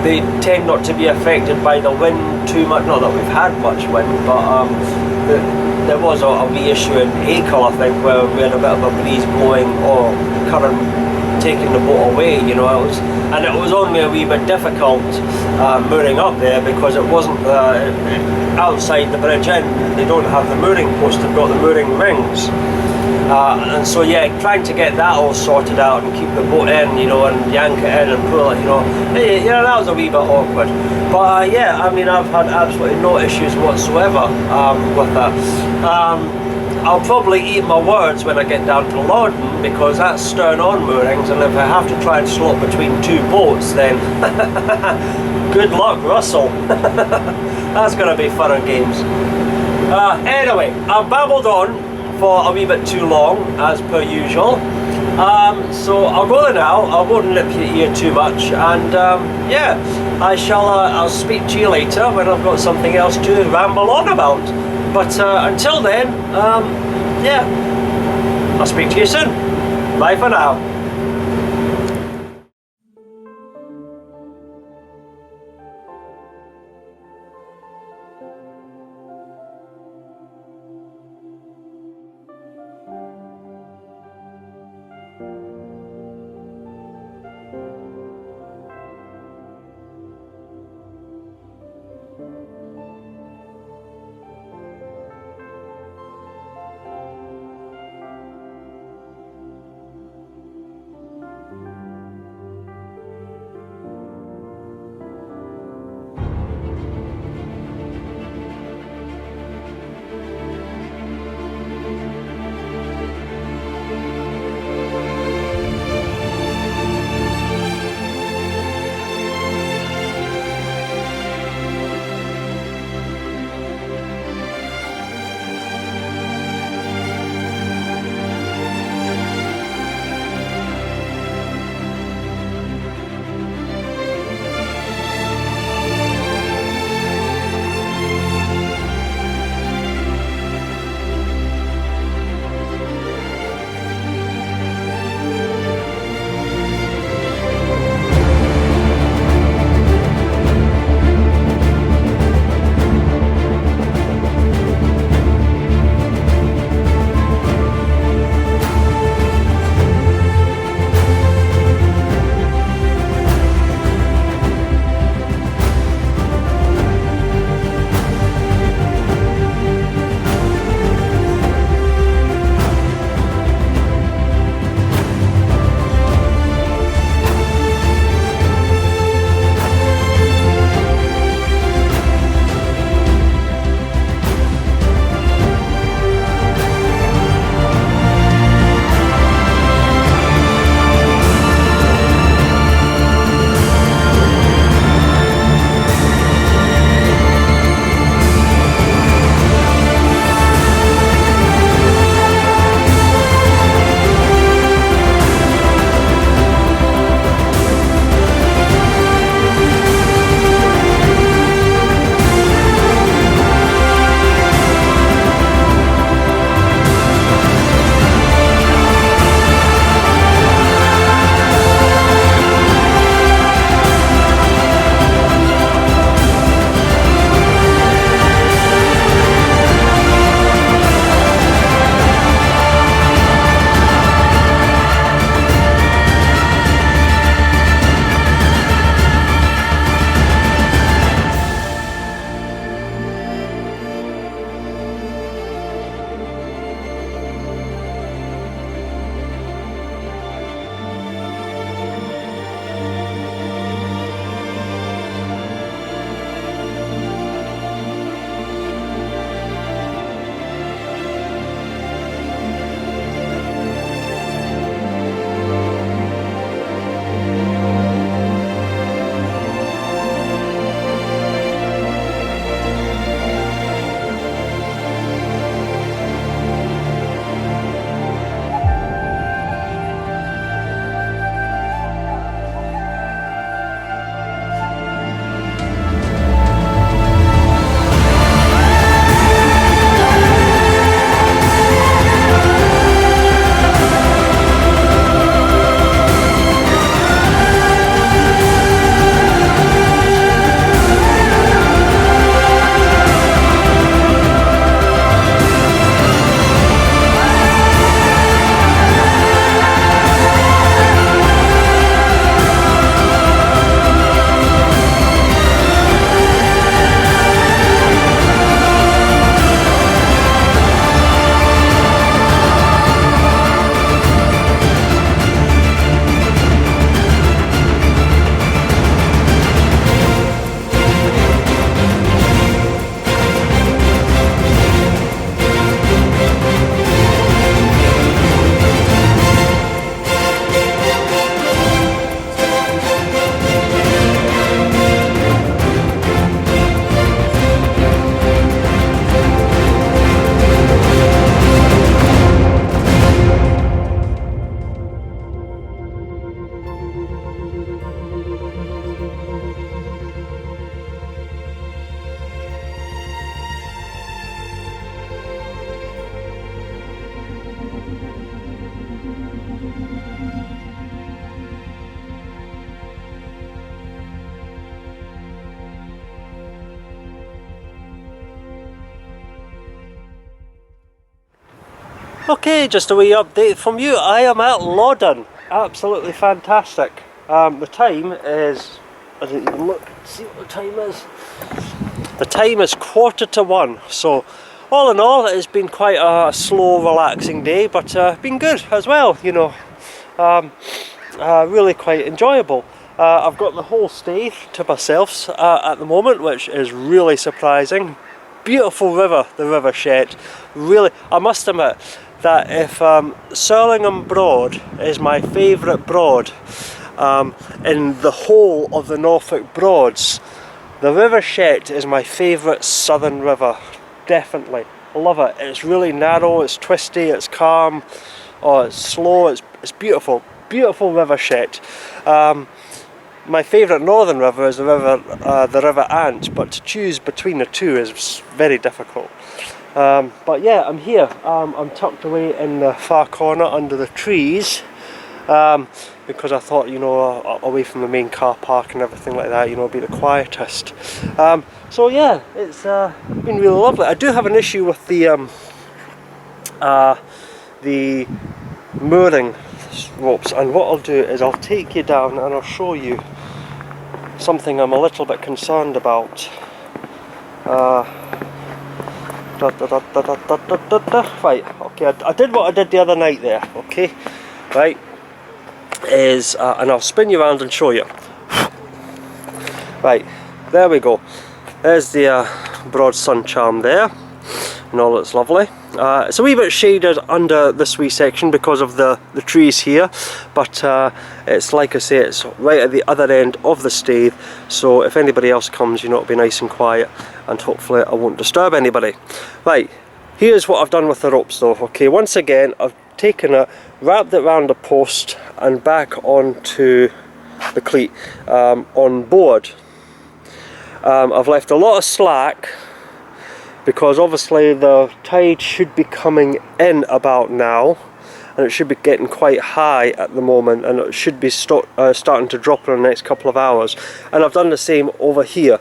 they tend not to be affected by the wind too much. Not that we've had much wind, but there was a wee issue in Acle, I think, where we had a bit of a breeze blowing or current taking the boat away, you know. It was only a wee bit difficult mooring up there, because it wasn't outside the bridge end. They don't have the mooring post, they've got the mooring rings. And so yeah, trying to get that all sorted out and keep the boat in, you know, and yank it in and pull it, you know, yeah, that was a wee bit awkward. But yeah, I mean, I've had absolutely no issues whatsoever with that. I'll probably eat my words when I get down to Loddon, because that's stern-on moorings, and if I have to try and slot between two boats, then good luck, Russell. That's going to be fun and games. Anyway, I've babbled on for a wee bit too long, as per usual. So I'll go there now. I won't nip your ear too much, and yeah, I'll speak to you later when I've got something else to ramble on about. But until then, yeah, I'll speak to you soon. Bye for now. Okay, just a wee update from you. I am at Loddon. Absolutely fantastic. The time is, I didn't even look, see what the time is. The time is 1:45, so all in all it's been quite a slow, relaxing day, but been good as well, you know. Really quite enjoyable. I've got the whole stay to myself at the moment, which is really surprising. Beautiful river, the River Chet. Really, I must admit that if Surlingham Broad is my favourite broad in the whole of the Norfolk Broads, the River Chet is my favourite southern river. Definitely, I love it. It's really narrow, it's twisty, it's calm, oh, it's slow, it's beautiful. Beautiful River Chet. My favourite northern river is the River Ant, but to choose between the two is very difficult. But yeah, I'm here. I'm tucked away in the far corner under the trees because I thought, you know, away from the main car park and everything like that, you know, it'd be the quietest. So yeah, it's been really lovely. I do have an issue with the mooring ropes, and what I'll do is I'll take you down and I'll show you something I'm a little bit concerned about. Right, okay, I did what I did the other night there, okay, right, and I'll spin you around and show you. Right, there we go. There's the broad sun charm there, and all that's lovely. It's a wee bit shaded under this wee section because of the trees here, but it's like I say, it's right at the other end of the stave, so if anybody else comes, you know, it'll be nice and quiet, and hopefully I won't disturb anybody. Right, here's what I've done with the ropes though. Okay, once again I've taken it, wrapped it around the post and back onto the cleat on board. I've left a lot of slack because obviously the tide should be coming in about now, and it should be getting quite high at the moment, and it should be starting to drop in the next couple of hours. And I've done the same over here.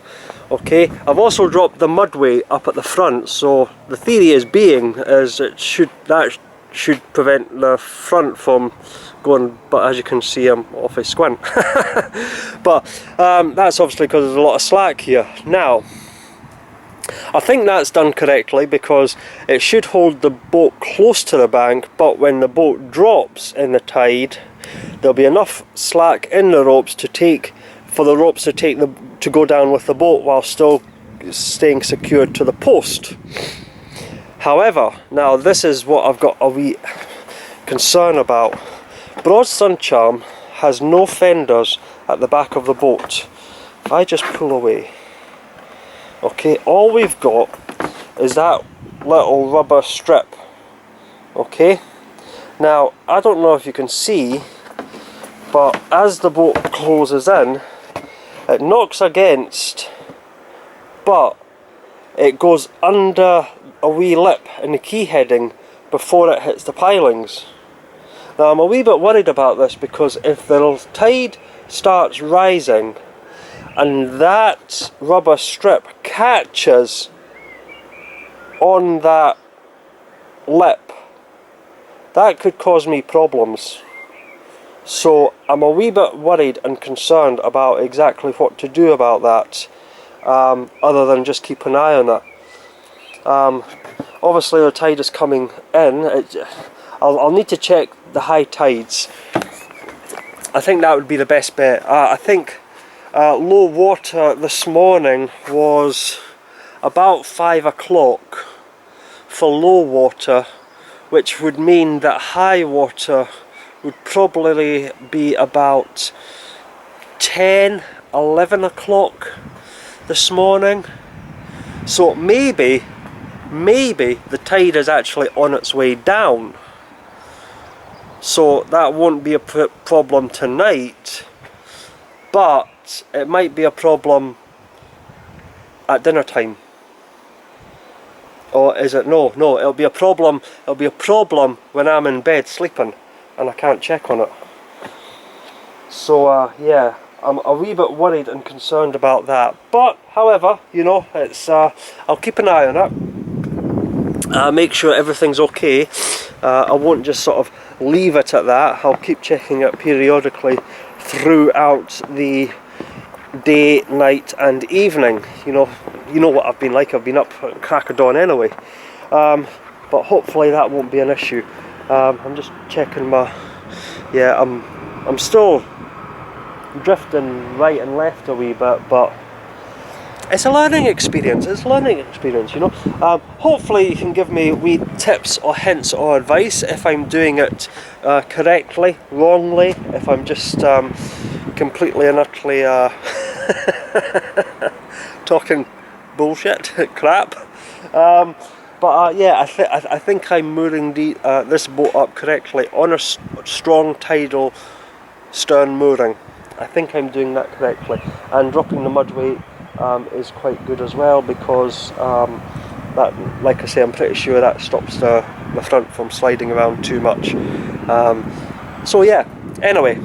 Okay, I've also dropped the mudway up at the front, so the theory is that should prevent the front from going, but as you can see I'm off a squint. But that's obviously because there's a lot of slack here. Now I think that's done correctly because it should hold the boat close to the bank, but when the boat drops in the tide there'll be enough slack in the ropes to go down with the boat while still staying secured to the post. However, now this is what I've got a wee concern about. Broad sun charm has no fenders at the back of the boat. If I just pull away, okay, all we've got is that little rubber strip. Okay, now I don't know if you can see, but as the boat closes in, it knocks against, but it goes under a wee lip in the key heading before it hits the pilings. Now I'm a wee bit worried about this because if the tide starts rising and that rubber strip catches on that lip, that could cause me problems. So I'm a wee bit worried and concerned about exactly what to do about that, other than just keep an eye on it. Obviously the tide is coming in. I'll need to check the high tides. I think that would be the best bet. I think low water this morning was about 5 o'clock for low water, which would mean that high water would probably be about 10, 11 o'clock this morning. So maybe the tide is actually on its way down. So that won't be a problem tonight, but it might be a problem at dinner time. Or is it? No, it'll be a problem. It'll be a problem when I'm in bed sleeping and I can't check on it. So yeah, I'm a wee bit worried and concerned about that. But however, you know, it's I'll keep an eye on it. make sure everything's okay. I won't just sort of leave it at that. I'll keep checking it periodically throughout the day, night and evening. You know what I've been like. I've been up at crack of dawn anyway, but hopefully that won't be an issue. I'm just checking my, yeah, I'm still drifting right and left a wee bit, but it's a learning experience. It's a learning experience, you know. Hopefully you can give me wee tips or hints or advice if I'm doing it correctly, wrongly, if I'm just completely and utterly talking bullshit, crap. But yeah, I think I'm mooring this boat up correctly on a strong tidal stern mooring. I think I'm doing that correctly, and dropping the mud weight is quite good as well, because that, like I say, I'm pretty sure that stops the front from sliding around too much. So yeah, anyway,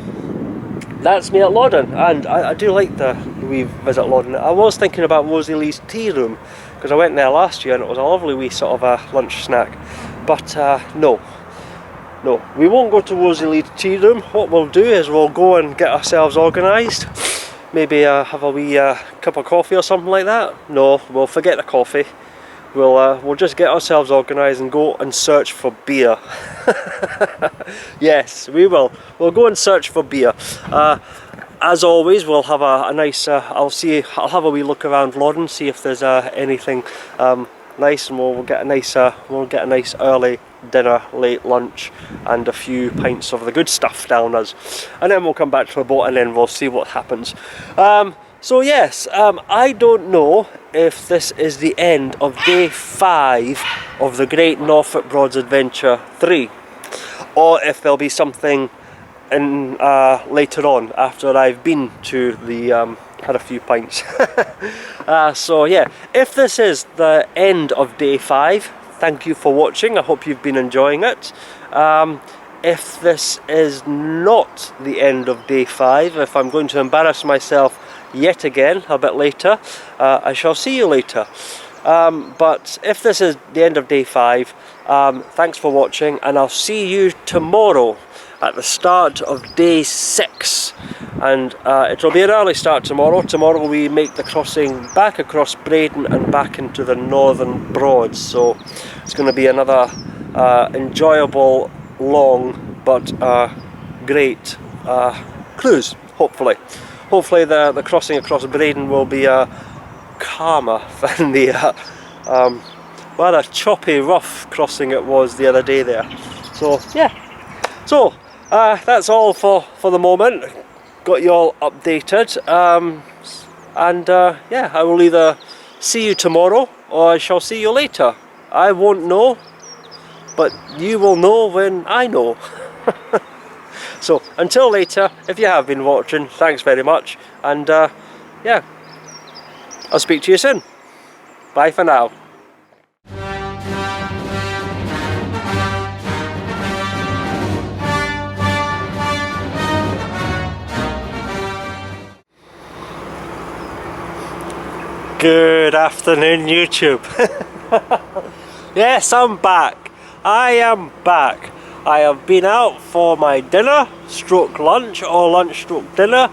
that's me at Loddon, and I do like the wee visit Loddon. I was thinking about Rosie Lee's tea room, because I went there last year and it was a lovely wee sort of a lunch snack, but no, we won't go to Rosie Lee's tea room. What we'll do is we'll go and get ourselves organised, maybe have a wee cup of coffee or something like that. No, we'll forget the coffee. We'll just get ourselves organised and go and search for beer. Yes, we will. We'll go and search for beer. As always, we'll have a nice. I'll have a wee look around Loddon, see if there's anything nice, and we'll get a nice. We'll get a nice early dinner, late lunch, and a few pints of the good stuff down us, and then we'll come back to the boat and then we'll see what happens. So yes, I don't know if this is the end of day 5 of the Great Norfolk Broads Adventure 3, or if there'll be something in later on after I've been to the had a few pints. So yeah, if this is the end of day 5, thank you for watching. I hope you've been enjoying it. If this is not the end of day 5, if I'm going to embarrass myself yet again a bit later, I shall see you later. But if this is the end of day 5, thanks for watching, and I'll see you tomorrow at the start of day 6, and it'll be an early start tomorrow. Tomorrow we make the crossing back across Braden and back into the Northern Broads, so it's going to be another enjoyable, long but great cruise, hopefully. Hopefully the crossing across Braden will be calmer than the rather choppy, rough crossing it was the other day there. So yeah, so that's all for the moment. Got you all updated, and yeah, I will either see you tomorrow or I shall see you later. I won't know, but you will know when I know. So until later, if you have been watching, thanks very much, and yeah, I'll speak to you soon. Bye for now. Good afternoon, YouTube. Yes, I'm back. I am back. I have been out for my dinner stroke lunch, or lunch stroke dinner,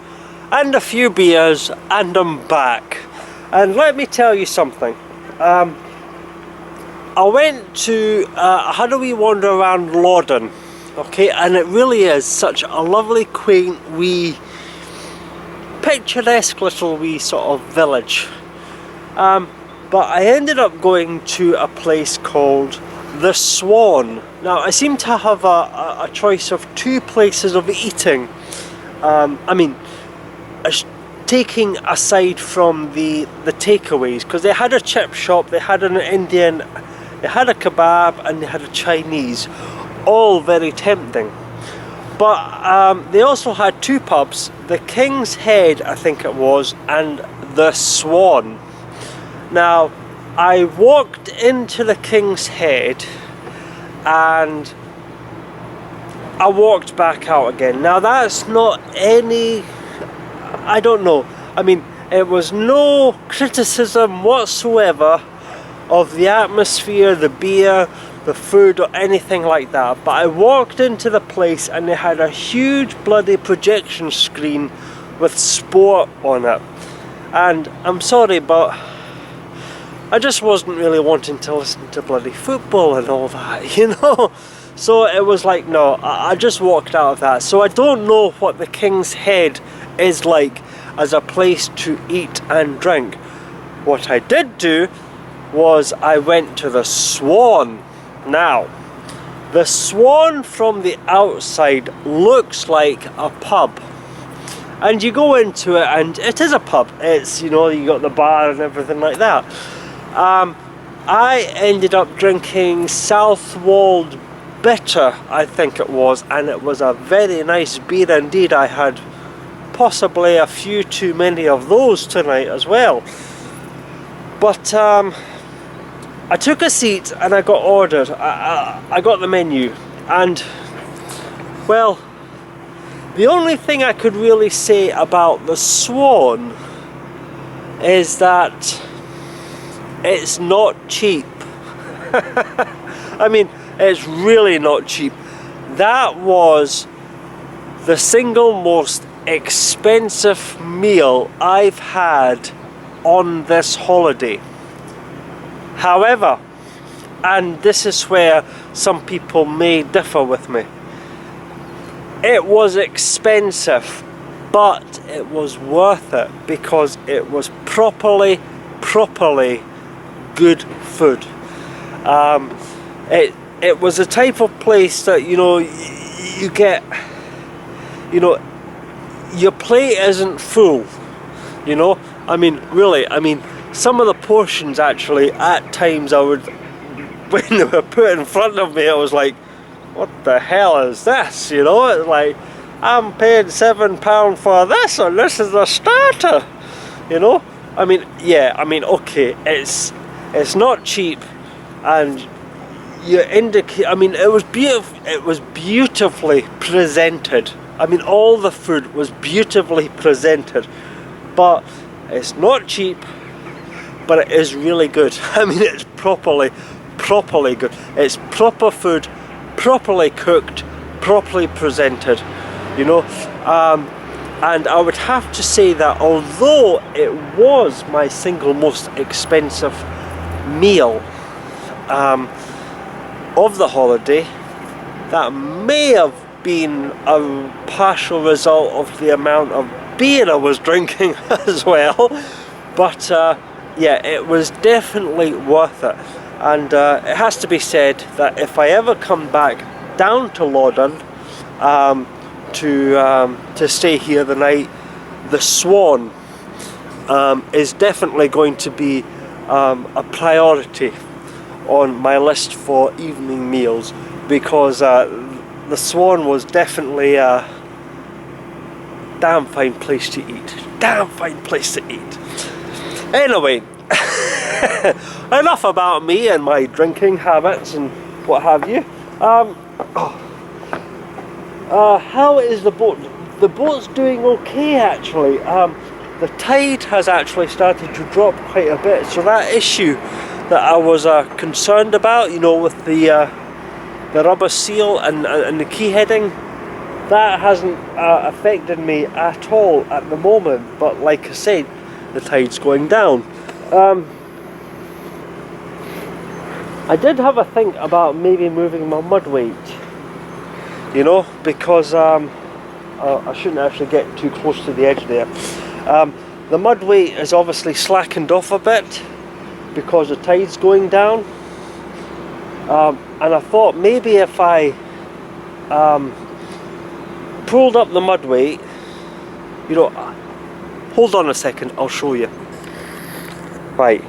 and a few beers, and I'm back. And let me tell you something. I went to had a wee wander around Loddon, okay, and it really is such a lovely, quaint, wee, picturesque little wee sort of village. But I ended up going to a place called the Swan. Now I seem to have a choice of 2 places of eating. I mean, taking aside from the takeaways, because they had a chip shop, they had an Indian, they had a kebab, and they had a Chinese, all very tempting. But they also had 2 pubs, the King's Head I think it was, and the Swan. Now I walked into the King's Head and I walked back out again. Now that's not any, I don't know, I mean, it was no criticism whatsoever of the atmosphere, the beer, the food or anything like that, but I walked into the place and they had a huge bloody projection screen with sport on it, and I'm sorry, but I just wasn't really wanting to listen to bloody football and all that, you know. So it was like, no, I just walked out of that. So I don't know what the King's Head is like as a place to eat and drink. What I did do was I went to the Swan. Now, the Swan from the outside looks like a pub, and you go into it and it is a pub. It's, you know, you got the bar and everything like that. I ended up drinking Southwold Bitter, I think it was, and it was a very nice beer indeed. I had possibly a few too many of those tonight as well. But I took a seat and I got ordered. I got the menu, and well, the only thing I could really say about the Swan is that it's not cheap. I mean, it's really not cheap. That was the single most expensive meal I've had on this holiday. However, and this is where some people may differ with me, it was expensive, but it was worth it because it was properly good food. It was a type of place that, you know, you get, you know, your plate isn't full, you know. I mean, really, I mean, some of the portions actually, at times I would, when they were put in front of me, I was like, what the hell is this, you know? It's like, I'm paying £7 for this, and this is a starter, you know? I mean, yeah, I mean, okay, it's not cheap, and you indicate, I mean, it was beautifully presented. I mean, all the food was beautifully presented, but it's not cheap, but it is really good. I mean, it's properly good. It's proper food, properly cooked, properly presented, you know. And I would have to say that although it was my single most expensive meal of the holiday, that may have been a partial result of the amount of beer I was drinking as well, but yeah, it was definitely worth it. And it has to be said that if I ever come back down to Loddon to stay here the night, the Swan is definitely going to be a priority on my list for evening meals, because the Swan was definitely a damn fine place to eat. Damn fine place to eat. Anyway, enough about me and my drinking habits and what have you. How is the boat? The boat's doing okay actually. The tide has actually started to drop quite a bit, so that issue that I was concerned about, you know, with the rubber seal and the key heading, that hasn't affected me at all at the moment. But like I said, the tide's going down. I did have a think about maybe moving my mud weight, you know, because I shouldn't actually get too close to the edge there. The mud weight is obviously slackened off a bit because the tide's going down, and I thought maybe if I pulled up the mud weight, you know, hold on a second, I'll show you. Right,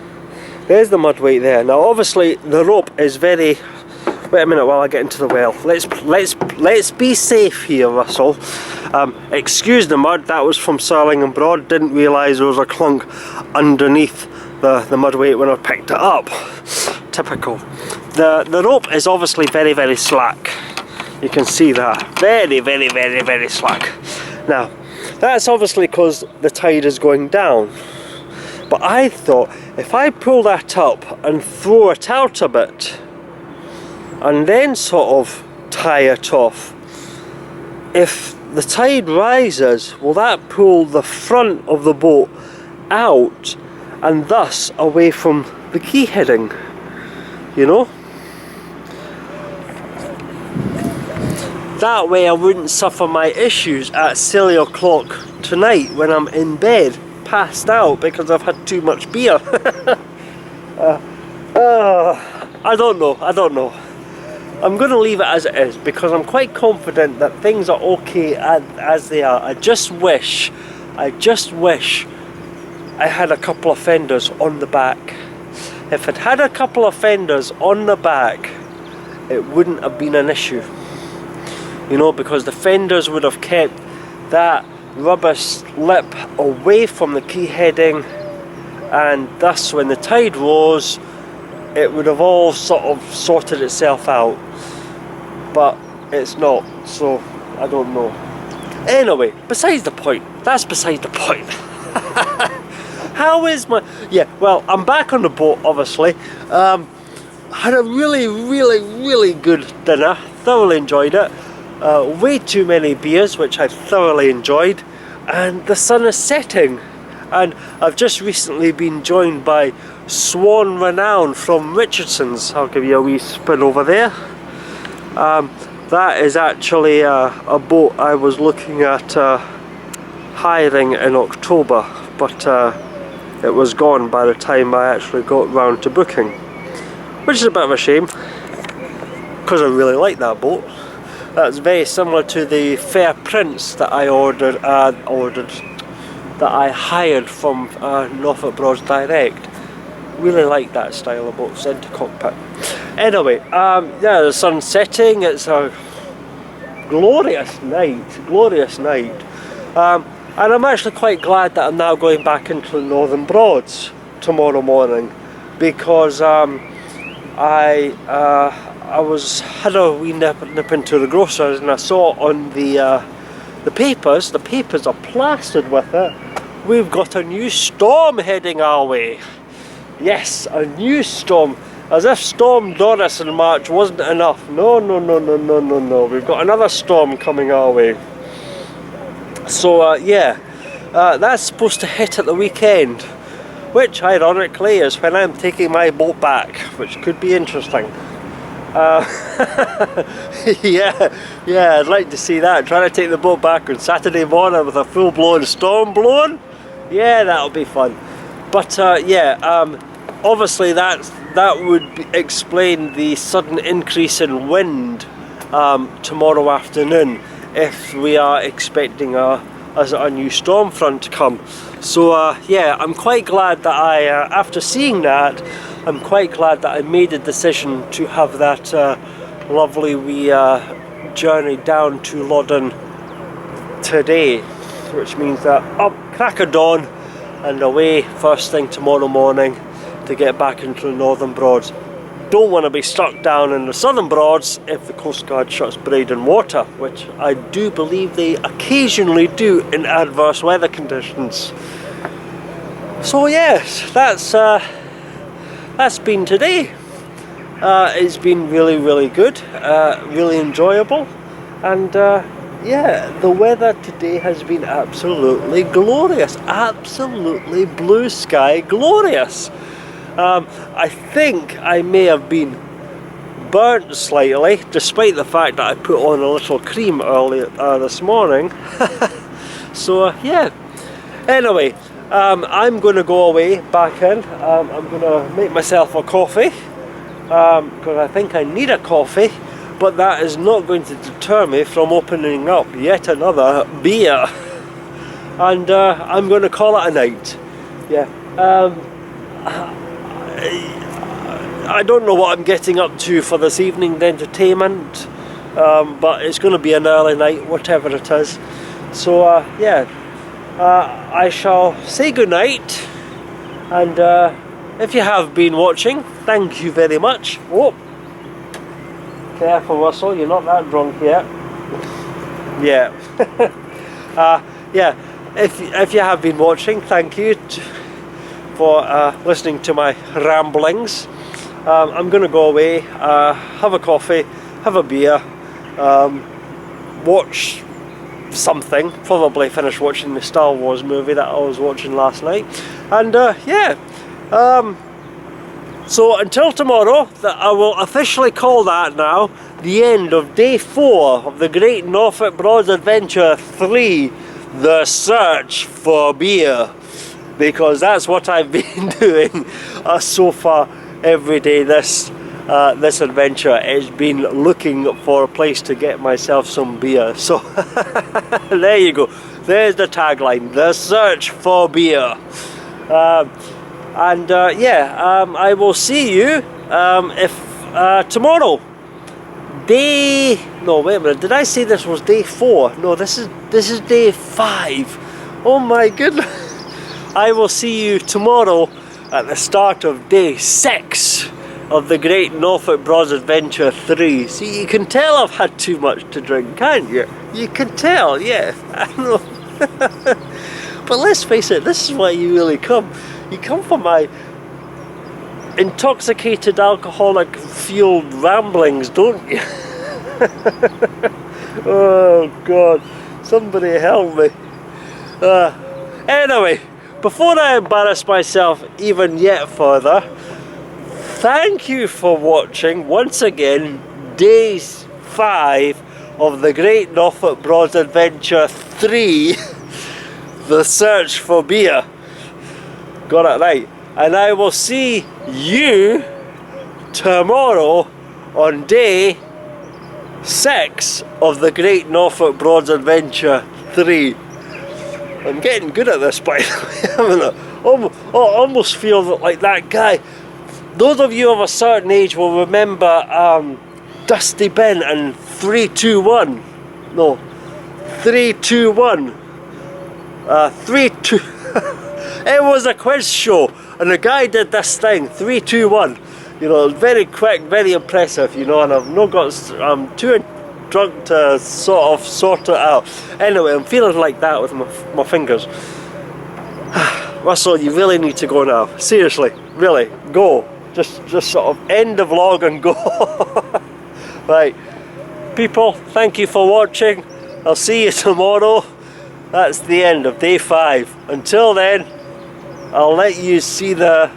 there's the mud weight there. Now obviously the rope is very, wait a minute while I get into the well. Let's be safe here, Russell. Excuse the mud, that was from Surlingham Broad. Didn't realise there was a clunk underneath the mud weight when I picked it up. Typical. The rope is obviously very, very slack. You can see that. Very, very, very, very slack. Now, that's obviously because the tide is going down. But I thought, if I pull that up and throw it out a bit, and then sort of tie it off, if the tide rises, will that pull the front of the boat out and thus away from the quay heading, you know? That way I wouldn't suffer my issues at silly o'clock tonight when I'm in bed, passed out because I've had too much beer. I don't know. I'm going to leave it as it is because I'm quite confident that things are okay as they are. I just wish I had a couple of fenders on the back. If it had a couple of fenders on the back, it wouldn't have been an issue. You know, because the fenders would have kept that rubber slip away from the quay heading, and thus when the tide rose, it would have all sort of sorted itself out. But it's not, so I don't know. Anyway, besides the point. That's beside the point. How is my... Yeah, well, I'm back on the boat, obviously. Had a really good dinner. Thoroughly enjoyed it. Way too many beers, which I thoroughly enjoyed. And the sun is setting. And I've just recently been joined by Swan Renown from Richardson's. I'll give you a wee spin over there. That is actually a boat I was looking at hiring in October, but it was gone by the time I actually got round to booking, which is a bit of a shame because I really like that boat. That's very similar to the Fair Prince that I that I hired from Norfolk Broad Direct. Really like that style of boat, centre cockpit. Anyway, yeah, the sun's setting. It's a glorious night, and I'm actually quite glad that I'm now going back into the Northern Broads tomorrow morning, because I had a wee nip into the grocers, and I saw on the papers are plastered with it. We've got a new storm heading our way. Yes, a new storm. As if Storm Doris in March wasn't enough. No. We've got another storm coming our way. So yeah, that's supposed to hit at the weekend, which ironically is when I'm taking my boat back, which could be interesting. Yeah, I'd like to see that. Trying to take the boat back on Saturday morning with a full-blown storm blowing. Yeah, that'll be fun. But yeah, obviously that would explain the sudden increase in wind tomorrow afternoon if we are expecting a new storm front to come. So yeah, I'm quite glad that after seeing that, I'm quite glad that I made the decision to have that lovely wee journey down to Loddon today, which means that up crack of dawn and away first thing tomorrow morning to get back into the Northern Broads. Don't want to be stuck down in the Southern Broads if the Coast Guard shuts Breydon Water, which I do believe they occasionally do in adverse weather conditions. So yes, that's been today. It's been really good, really enjoyable, and yeah, the weather today has been absolutely glorious, absolutely blue sky glorious. I think I may have been burnt slightly, despite the fact that I put on a little cream earlier this morning. So yeah, anyway, I'm going to go away back in. I'm going to make myself a coffee, because I think I need a coffee, but that is not going to deter me from opening up yet another beer, and I'm going to call it a night. Yeah. I don't know what I'm getting up to for this evening entertainment, but it's going to be an early night, whatever it is. So yeah, I shall say goodnight, and if you have been watching, thank you very much. Oh, careful Russell, you're not that drunk yet. Yeah. Yeah, if you have been watching, thank you for listening to my ramblings. I'm going to go away, have a coffee, have a beer, watch something, probably finish watching the Star Wars movie that I was watching last night, and yeah, so until tomorrow, I will officially call that now the end of day 4 of the Great Norfolk Broad Adventure 3, The Search for Beer, because that's what I've been doing so far every day this adventure. It's been looking for a place to get myself some beer. So there you go. There's the tagline: The Search for Beer. Yeah, I will see you tomorrow. No, wait a minute. Did I say this was day 4? No, this is day 5. Oh my goodness. I will see you tomorrow at the start of day 6 of the Great Norfolk Broad Adventure 3. See, you can tell I've had too much to drink, can't you? You can tell, yeah. I know. But let's face it, this is why you really come. You come for my intoxicated, alcoholic fueled ramblings, don't you? Oh God, somebody help me. Anyway, before I embarrass myself even yet further, thank you for watching once again day 5 of the Great Norfolk Broad Adventure 3, The Search for Beer. Got it right. And I will see you tomorrow on day 6 of the Great Norfolk Broad Adventure 3. I'm getting good at this, by the way. I almost feel like that guy. Those of you of a certain age will remember Dusty Ben and 321. No, 321. 3-2. It was a quiz show, and the guy did this thing, 3-2-1. You know, very quick, very impressive. You know, and I'm too drunk to sort it out. Anyway, I'm feeling like that with my fingers. Russell, you really need to go now. Seriously, really, go. Just sort of end the vlog and go. Right, people, thank you for watching. I'll see you tomorrow. That's the end of day 5. Until then, I'll let you see the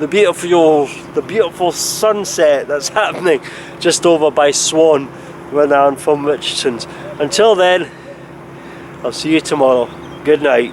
beautiful sunset that's happening just over by Swan, when I'm from Richardson's. Until then, I'll see you tomorrow. Good night.